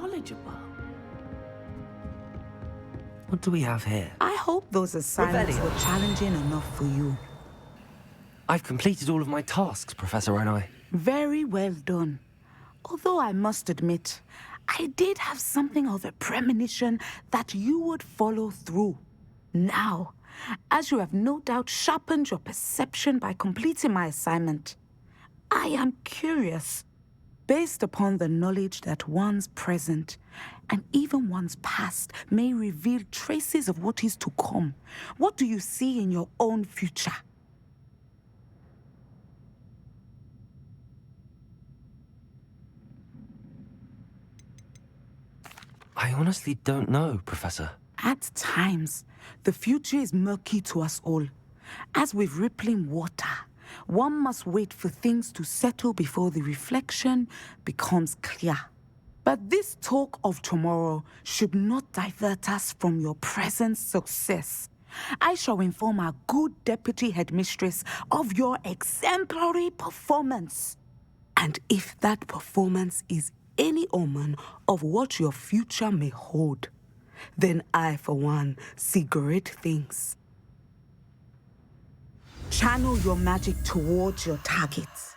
Speaker 8: knowledgeable.
Speaker 1: What do we have here?
Speaker 8: I hope those assignments were challenging enough for you.
Speaker 1: I've completed all of my tasks, Professor Onai.
Speaker 8: Very well done. Although I must admit, I did have something of a premonition that you would follow through. Now, as you have no doubt sharpened your perception by completing my assignment, I am curious. based upon the knowledge that one's present and even one's past may reveal traces of what is to come. What do you see in your own future?
Speaker 1: I honestly don't know, Professor.
Speaker 8: At times, the future is murky to us all. As with rippling water, one must wait for things to settle before the reflection becomes clear. But this talk of tomorrow should not divert us from your present success. I shall inform our good deputy headmistress of your exemplary performance. And if that performance is any omen of what your future may hold, then I, for one, see great things. Channel your magic towards your targets.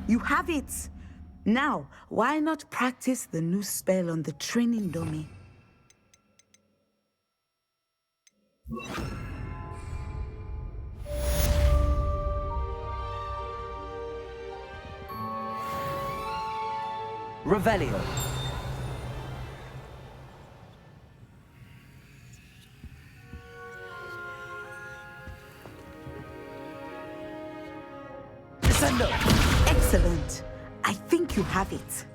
Speaker 8: You have it! Now, why not practice the new spell on the training dummy?
Speaker 1: Revelio. Descendo.
Speaker 8: Excellent. I think you have it.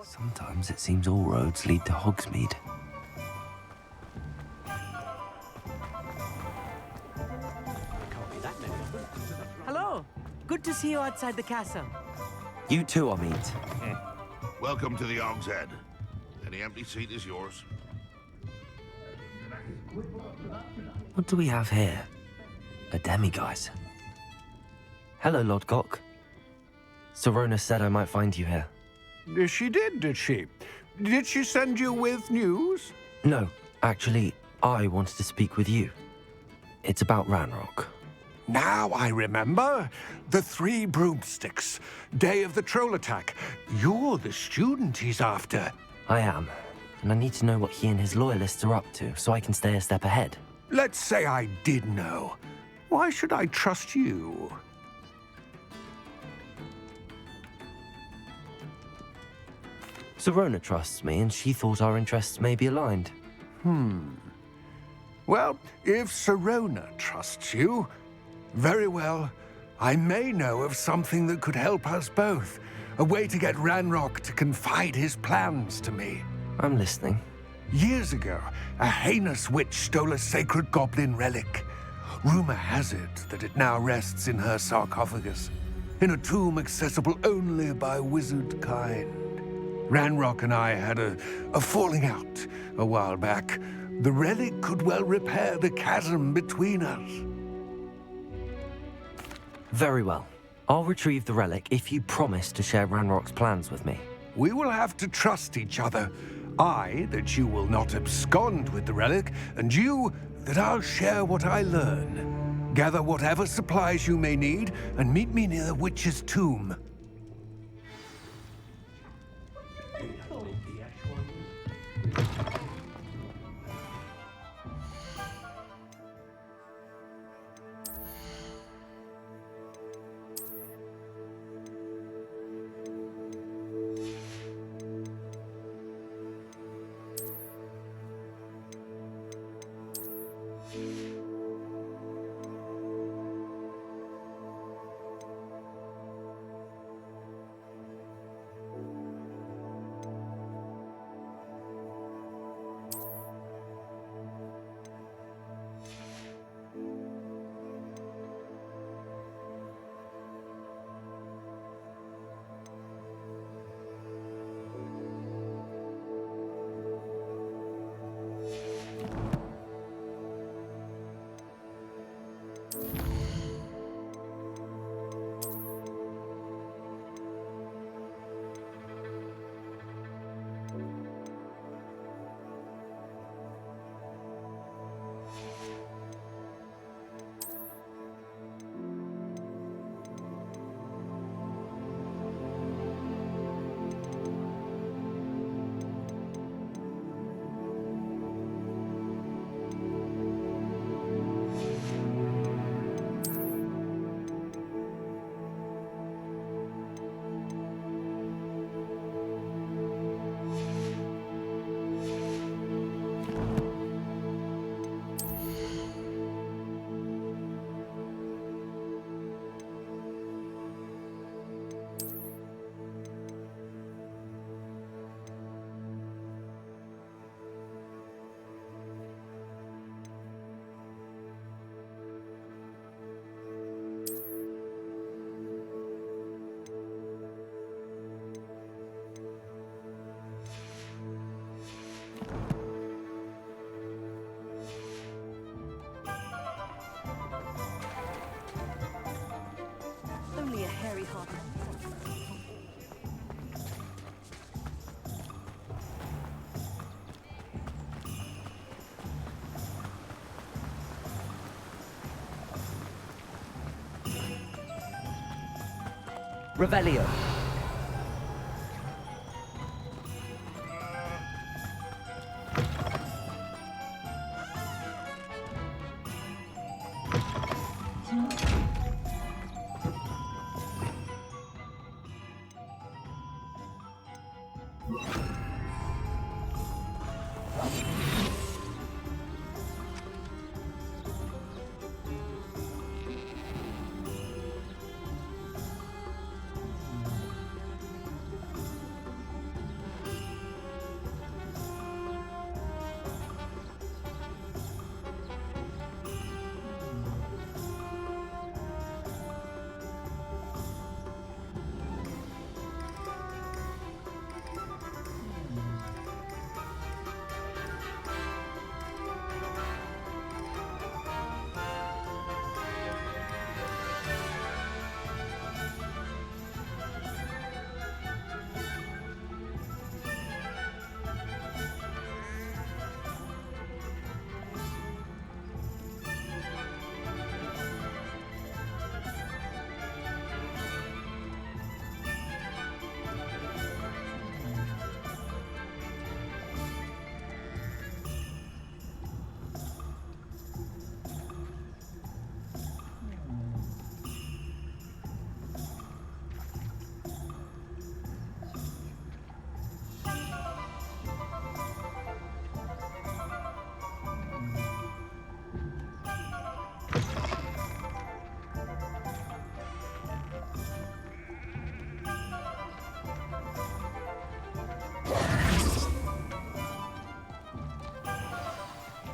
Speaker 1: Sometimes it seems all roads lead to Hogsmeade.
Speaker 4: Hello. Good to see you outside the castle.
Speaker 1: You too, Amit.
Speaker 22: Welcome to the Og's Head. Any empty seat is yours.
Speaker 1: What do we have here? A demiguise. Hello, Lord Gok. Serona said I might find you here.
Speaker 16: She did she? Did she send you with news?
Speaker 1: No, actually, I wanted to speak with you. It's about Ranrock.
Speaker 16: Now I remember. The 3 broomsticks. Day of the troll attack. You're the student he's after.
Speaker 1: I am. And I need to know what he and his loyalists are up to, so I can stay a step ahead.
Speaker 16: Let's say I did know. Why should I trust you?
Speaker 1: Serona trusts me, and she thought our interests may be aligned.
Speaker 16: Well, if Serona trusts you, very well. I may know of something that could help us both. A way to get Ranrock to confide his plans to me.
Speaker 1: I'm listening.
Speaker 16: Years ago, a heinous witch stole a sacred goblin relic. Rumor has it that it now rests in her sarcophagus, in a tomb accessible only by wizard kind. Ranrock and I had a falling out a while back. The relic could well repair the chasm between us.
Speaker 1: Very well. I'll retrieve the relic if you promise to share Ranrock's plans with me.
Speaker 16: We will have to trust each other. I, that you will not abscond with the relic, and you, that I'll share what I learn. Gather whatever supplies you may need, and meet me near the witch's tomb.
Speaker 11: very hot.
Speaker 1: Revelio.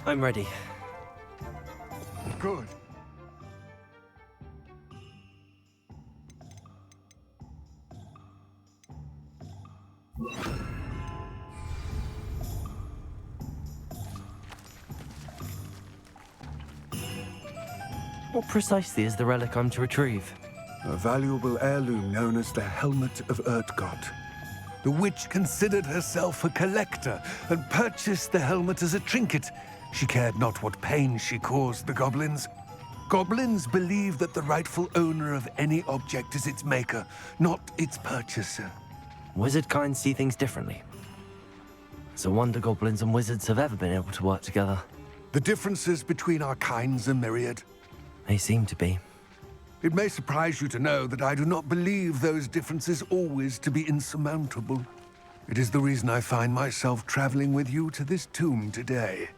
Speaker 1: I'm ready.
Speaker 16: Good.
Speaker 1: What precisely is the relic I'm to retrieve?
Speaker 16: A valuable heirloom known as the Helmet of Urtgott. The witch considered herself a collector and purchased the helmet as a trinket. She cared not what pain she caused the goblins. Goblins believe that the rightful owner of any object is its maker, not its purchaser.
Speaker 1: Wizard kind see things differently. It's a wonder goblins and wizards have ever been able to work together.
Speaker 16: The differences between our kinds are myriad.
Speaker 1: They seem to be.
Speaker 16: It may surprise you to know that I do not believe those differences always to be insurmountable. It is the reason I find myself traveling with you to this tomb today.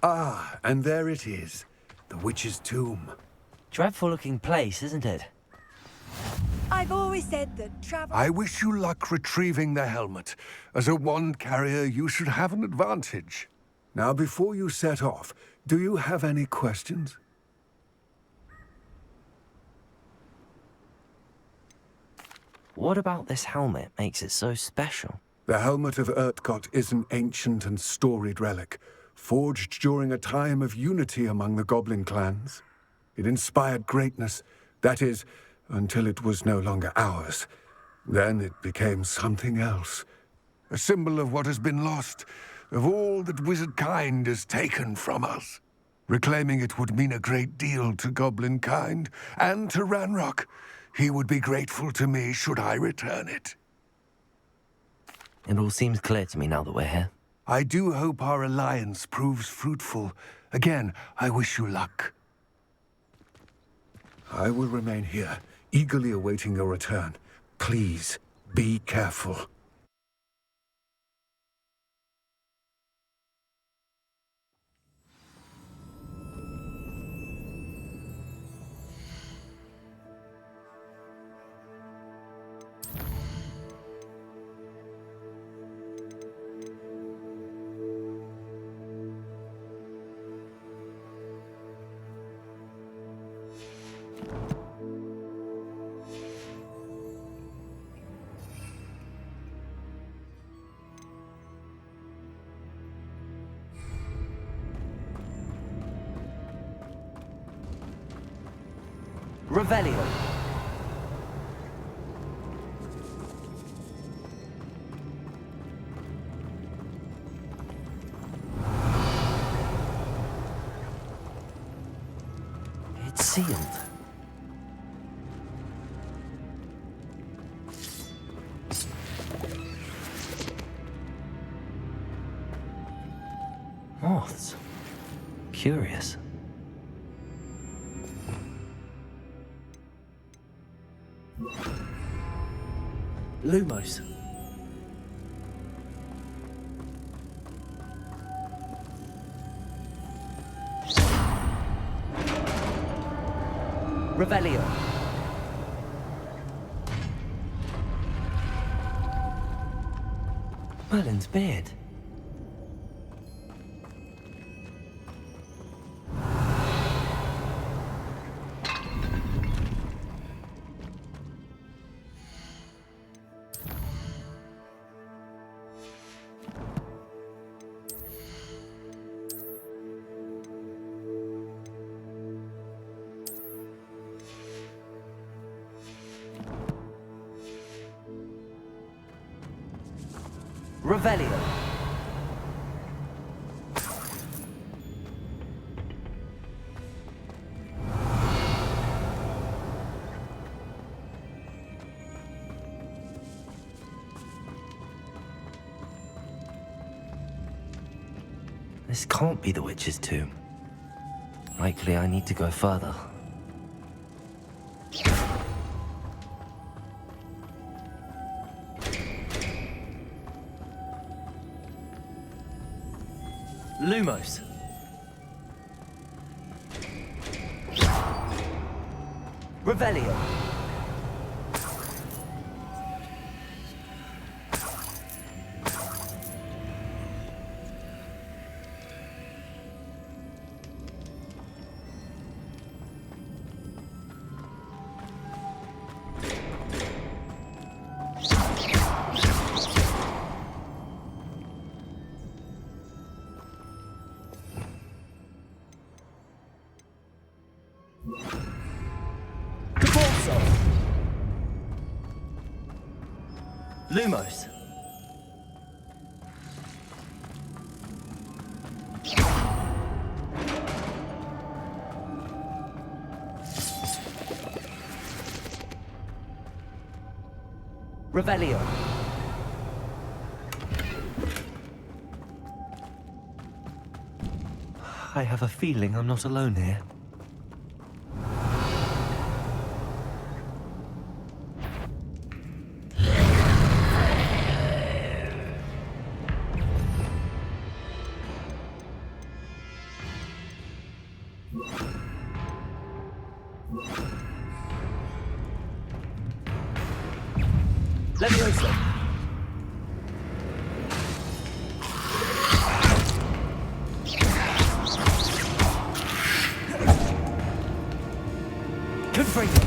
Speaker 16: Ah, and there it is. The witch's tomb.
Speaker 1: Dreadful looking place, isn't it?
Speaker 21: I've always said that travel...
Speaker 16: I wish you luck retrieving the helmet. As a wand carrier, you should have an advantage. Now, before you set off, do you have any questions?
Speaker 1: What about this helmet makes it so special?
Speaker 16: The helmet of Urtkot is an ancient and storied relic, forged during a time of unity among the goblin clans. It inspired greatness, that is, until it was no longer ours. Then it became something else. A symbol of what has been lost, of all that wizard kind has taken from us. Reclaiming it would mean a great deal to goblin kind, and to Ranrock. He would be grateful to me should I return it.
Speaker 1: It all seems clear to me now that we're here.
Speaker 16: I do hope our alliance proves fruitful. Again, I wish you luck. I will remain here, eagerly awaiting your return. Please, be careful.
Speaker 1: Revelio. It's sealed. Moths. Curious. Lumos. Revelio. Merlin's beard. Revelio. This can't be the witch's tomb. Likely I need to go further. Lumos. Revelio. Lumos. Revelio. I have a feeling I'm not alone here. Levioso. Confringo.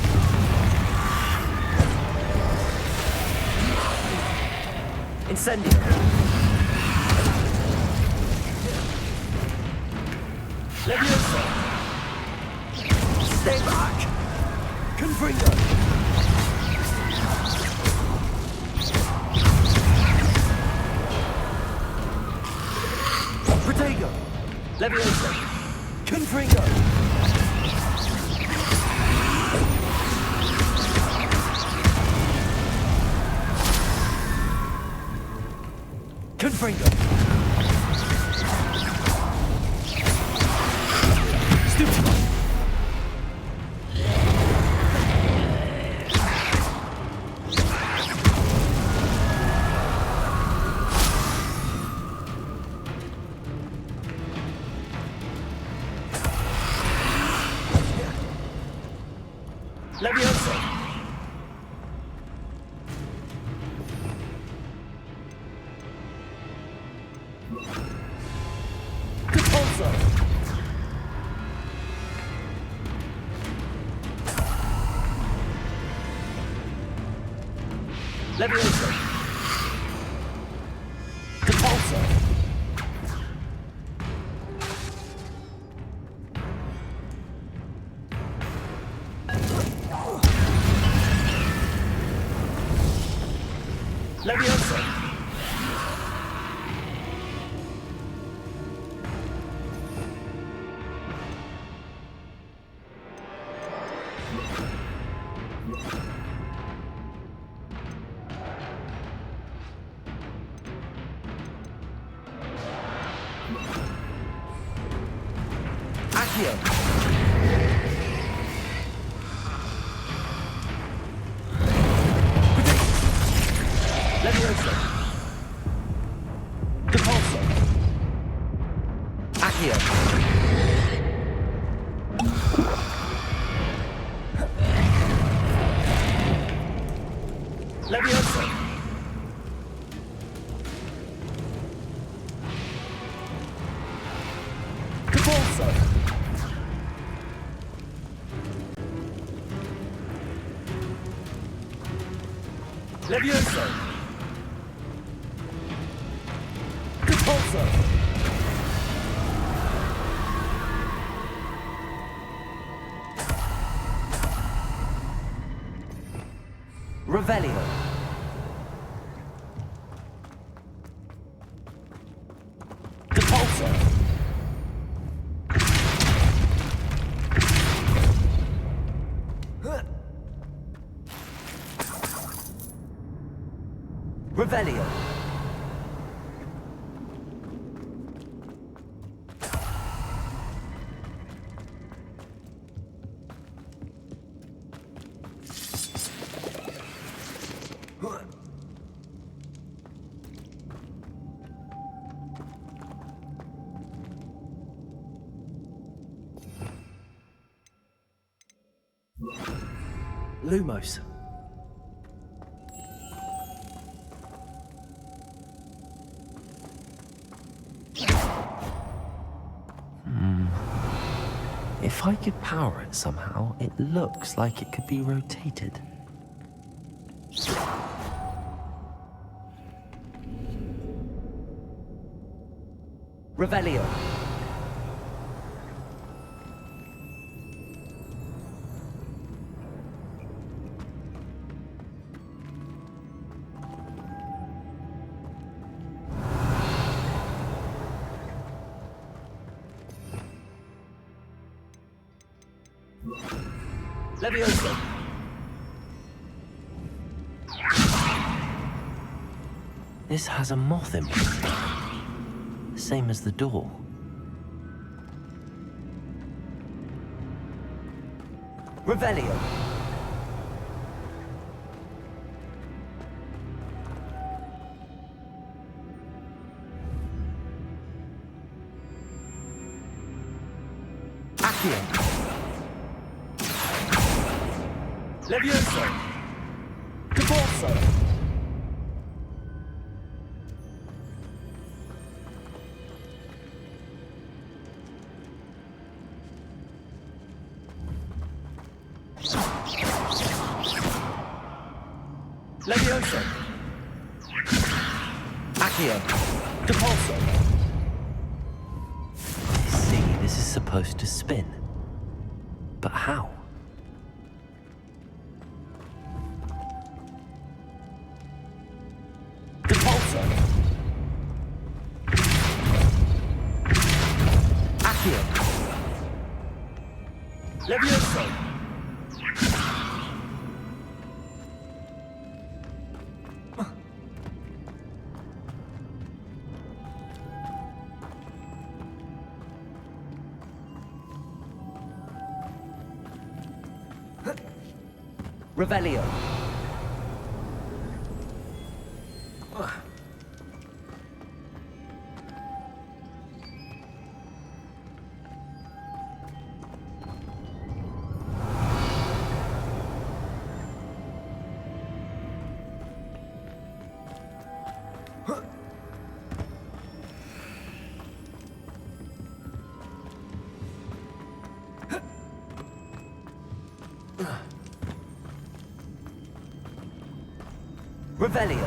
Speaker 1: Incendio. Levioso. Stay back. Confringo. Protego. Levioso. Confringo. Confringo. Stupid. Levioso. Repulso. Levioso. Repulso. Levioso. Accio. Levioso. Repulso. Accio. Levioso. Repulso. Levioso. Repulso. Revelio. Repulso. Revelio. Lumos. If I could power it somehow, it looks like it could be rotated. Revelio. Levioso. This has a moth imprint. Same as the door. Revelio. Accio. Levioso. Repulso. Levioso. Accio. Depulso. I see, this is supposed to spin. But how? Depulso. Accio. Levioso. Revelio. Revelio.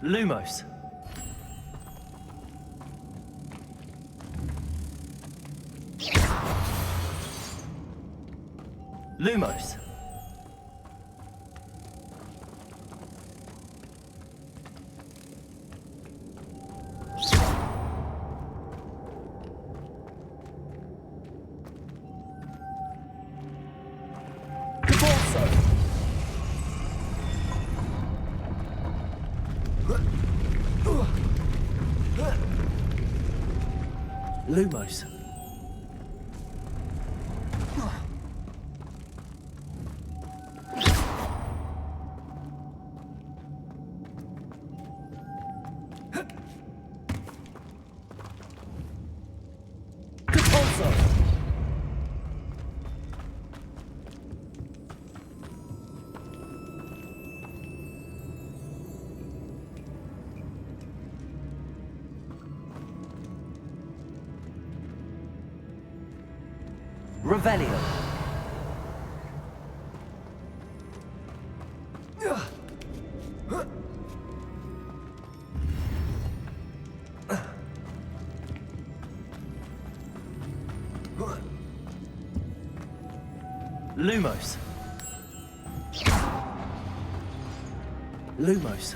Speaker 1: Lumos. Lumos. Lumos. Revelio. Lumos. Lumos.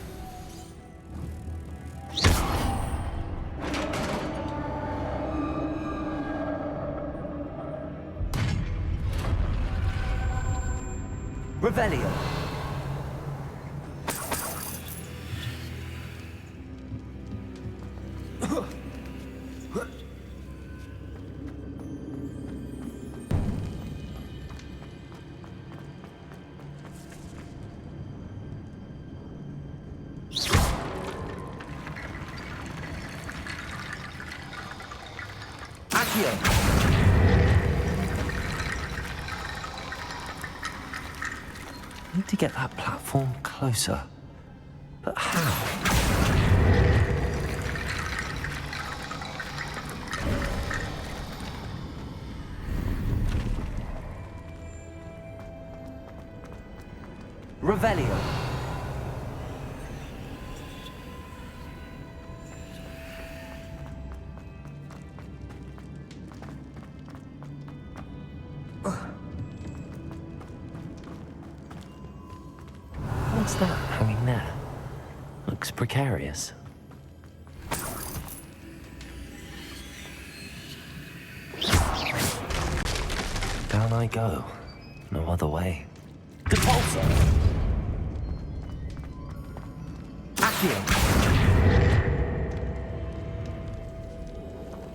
Speaker 1: Revelio. Accio. I need to get that platform closer. But how? Revelio. looks precarious. Down I go. No other way. Depulsor! Accio!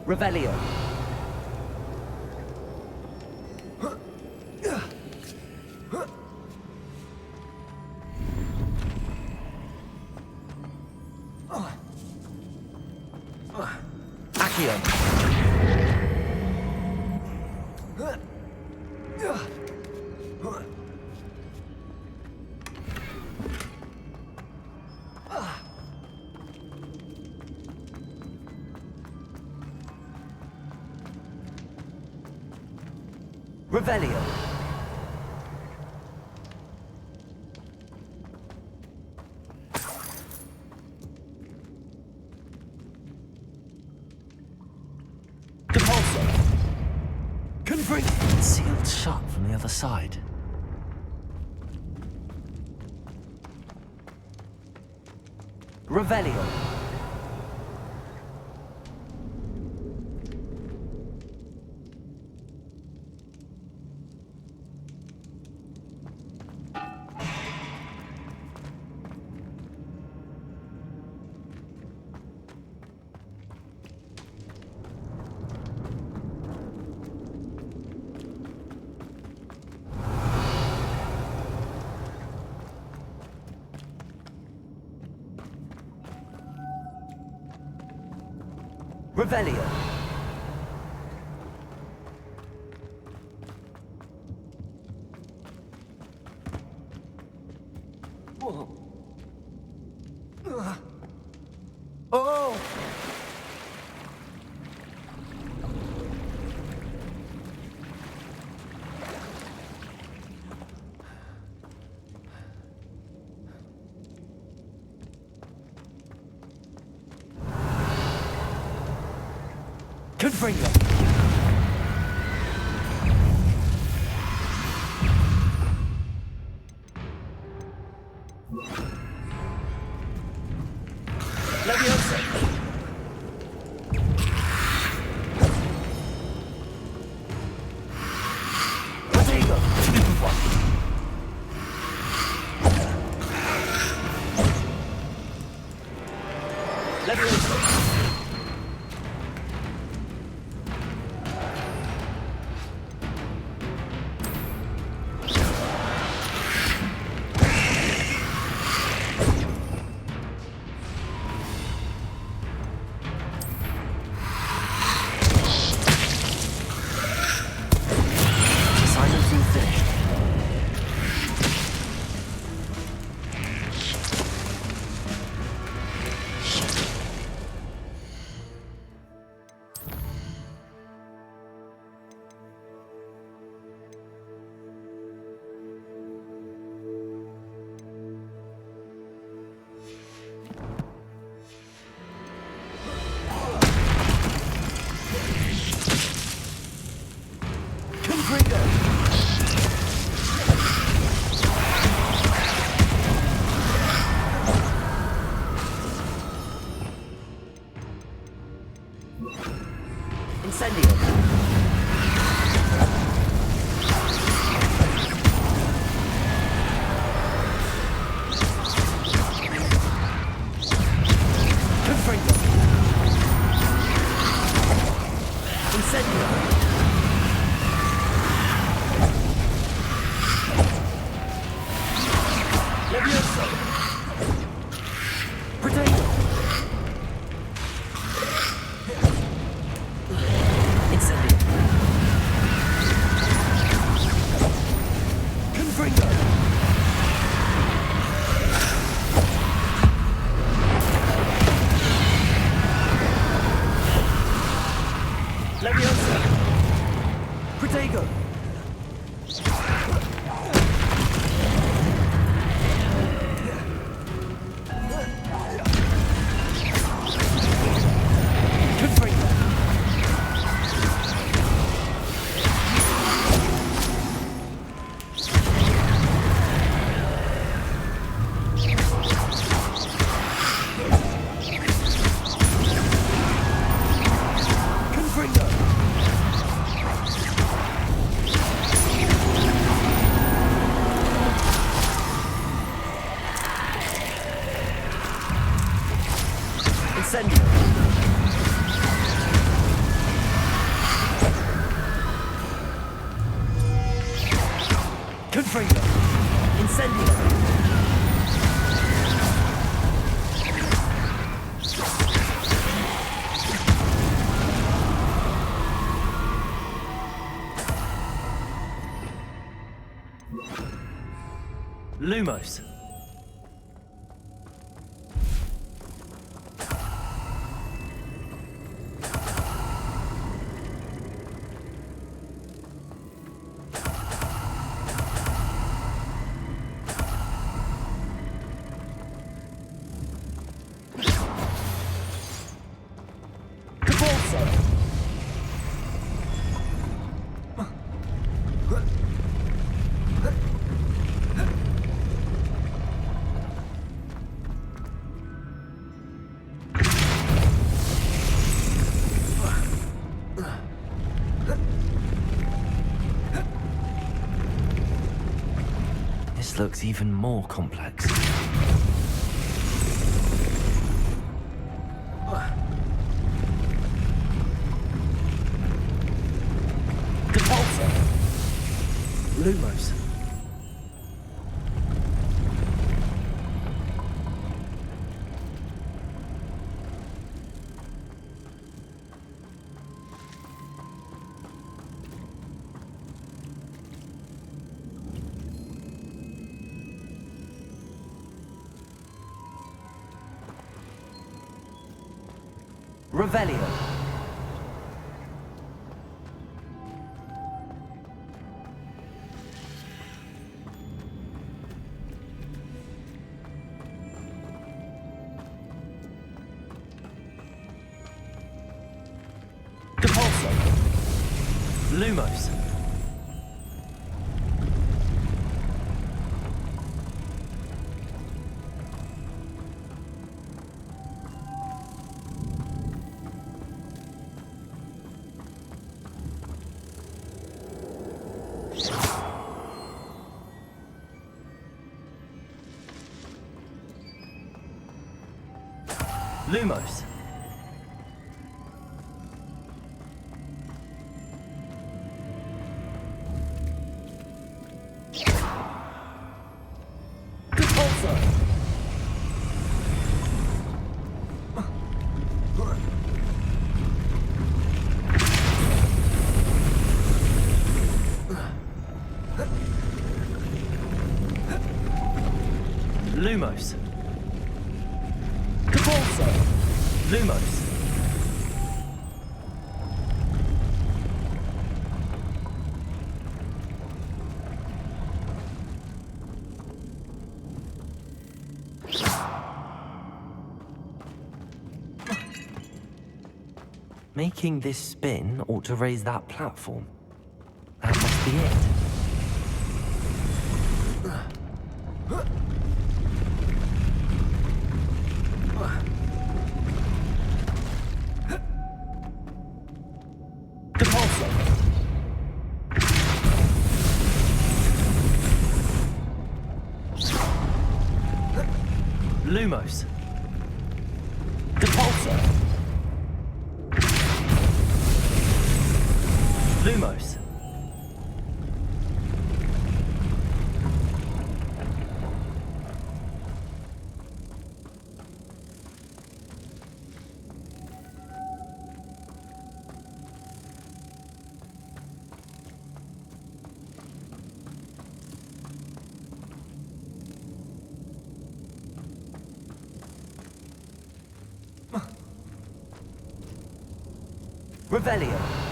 Speaker 1: Revelio! Accio! Revelio! Depulsor! Confringo! Sealed shut from the other side. Revelio! Revelio! Oh! Confringo! Leviosa! Protego! Leviosa! Incendio. Confringo. Incendio. Lumos. This looks even more complex. Depulsor. Lumos. Revelio. Depulso. Lumos. Lumos. Depulso. Lumos. Depulso. Lumos. Making this spin ought to raise that platform. That must be it. Depulso. Lumos. Depulso. Lumos. Revelio.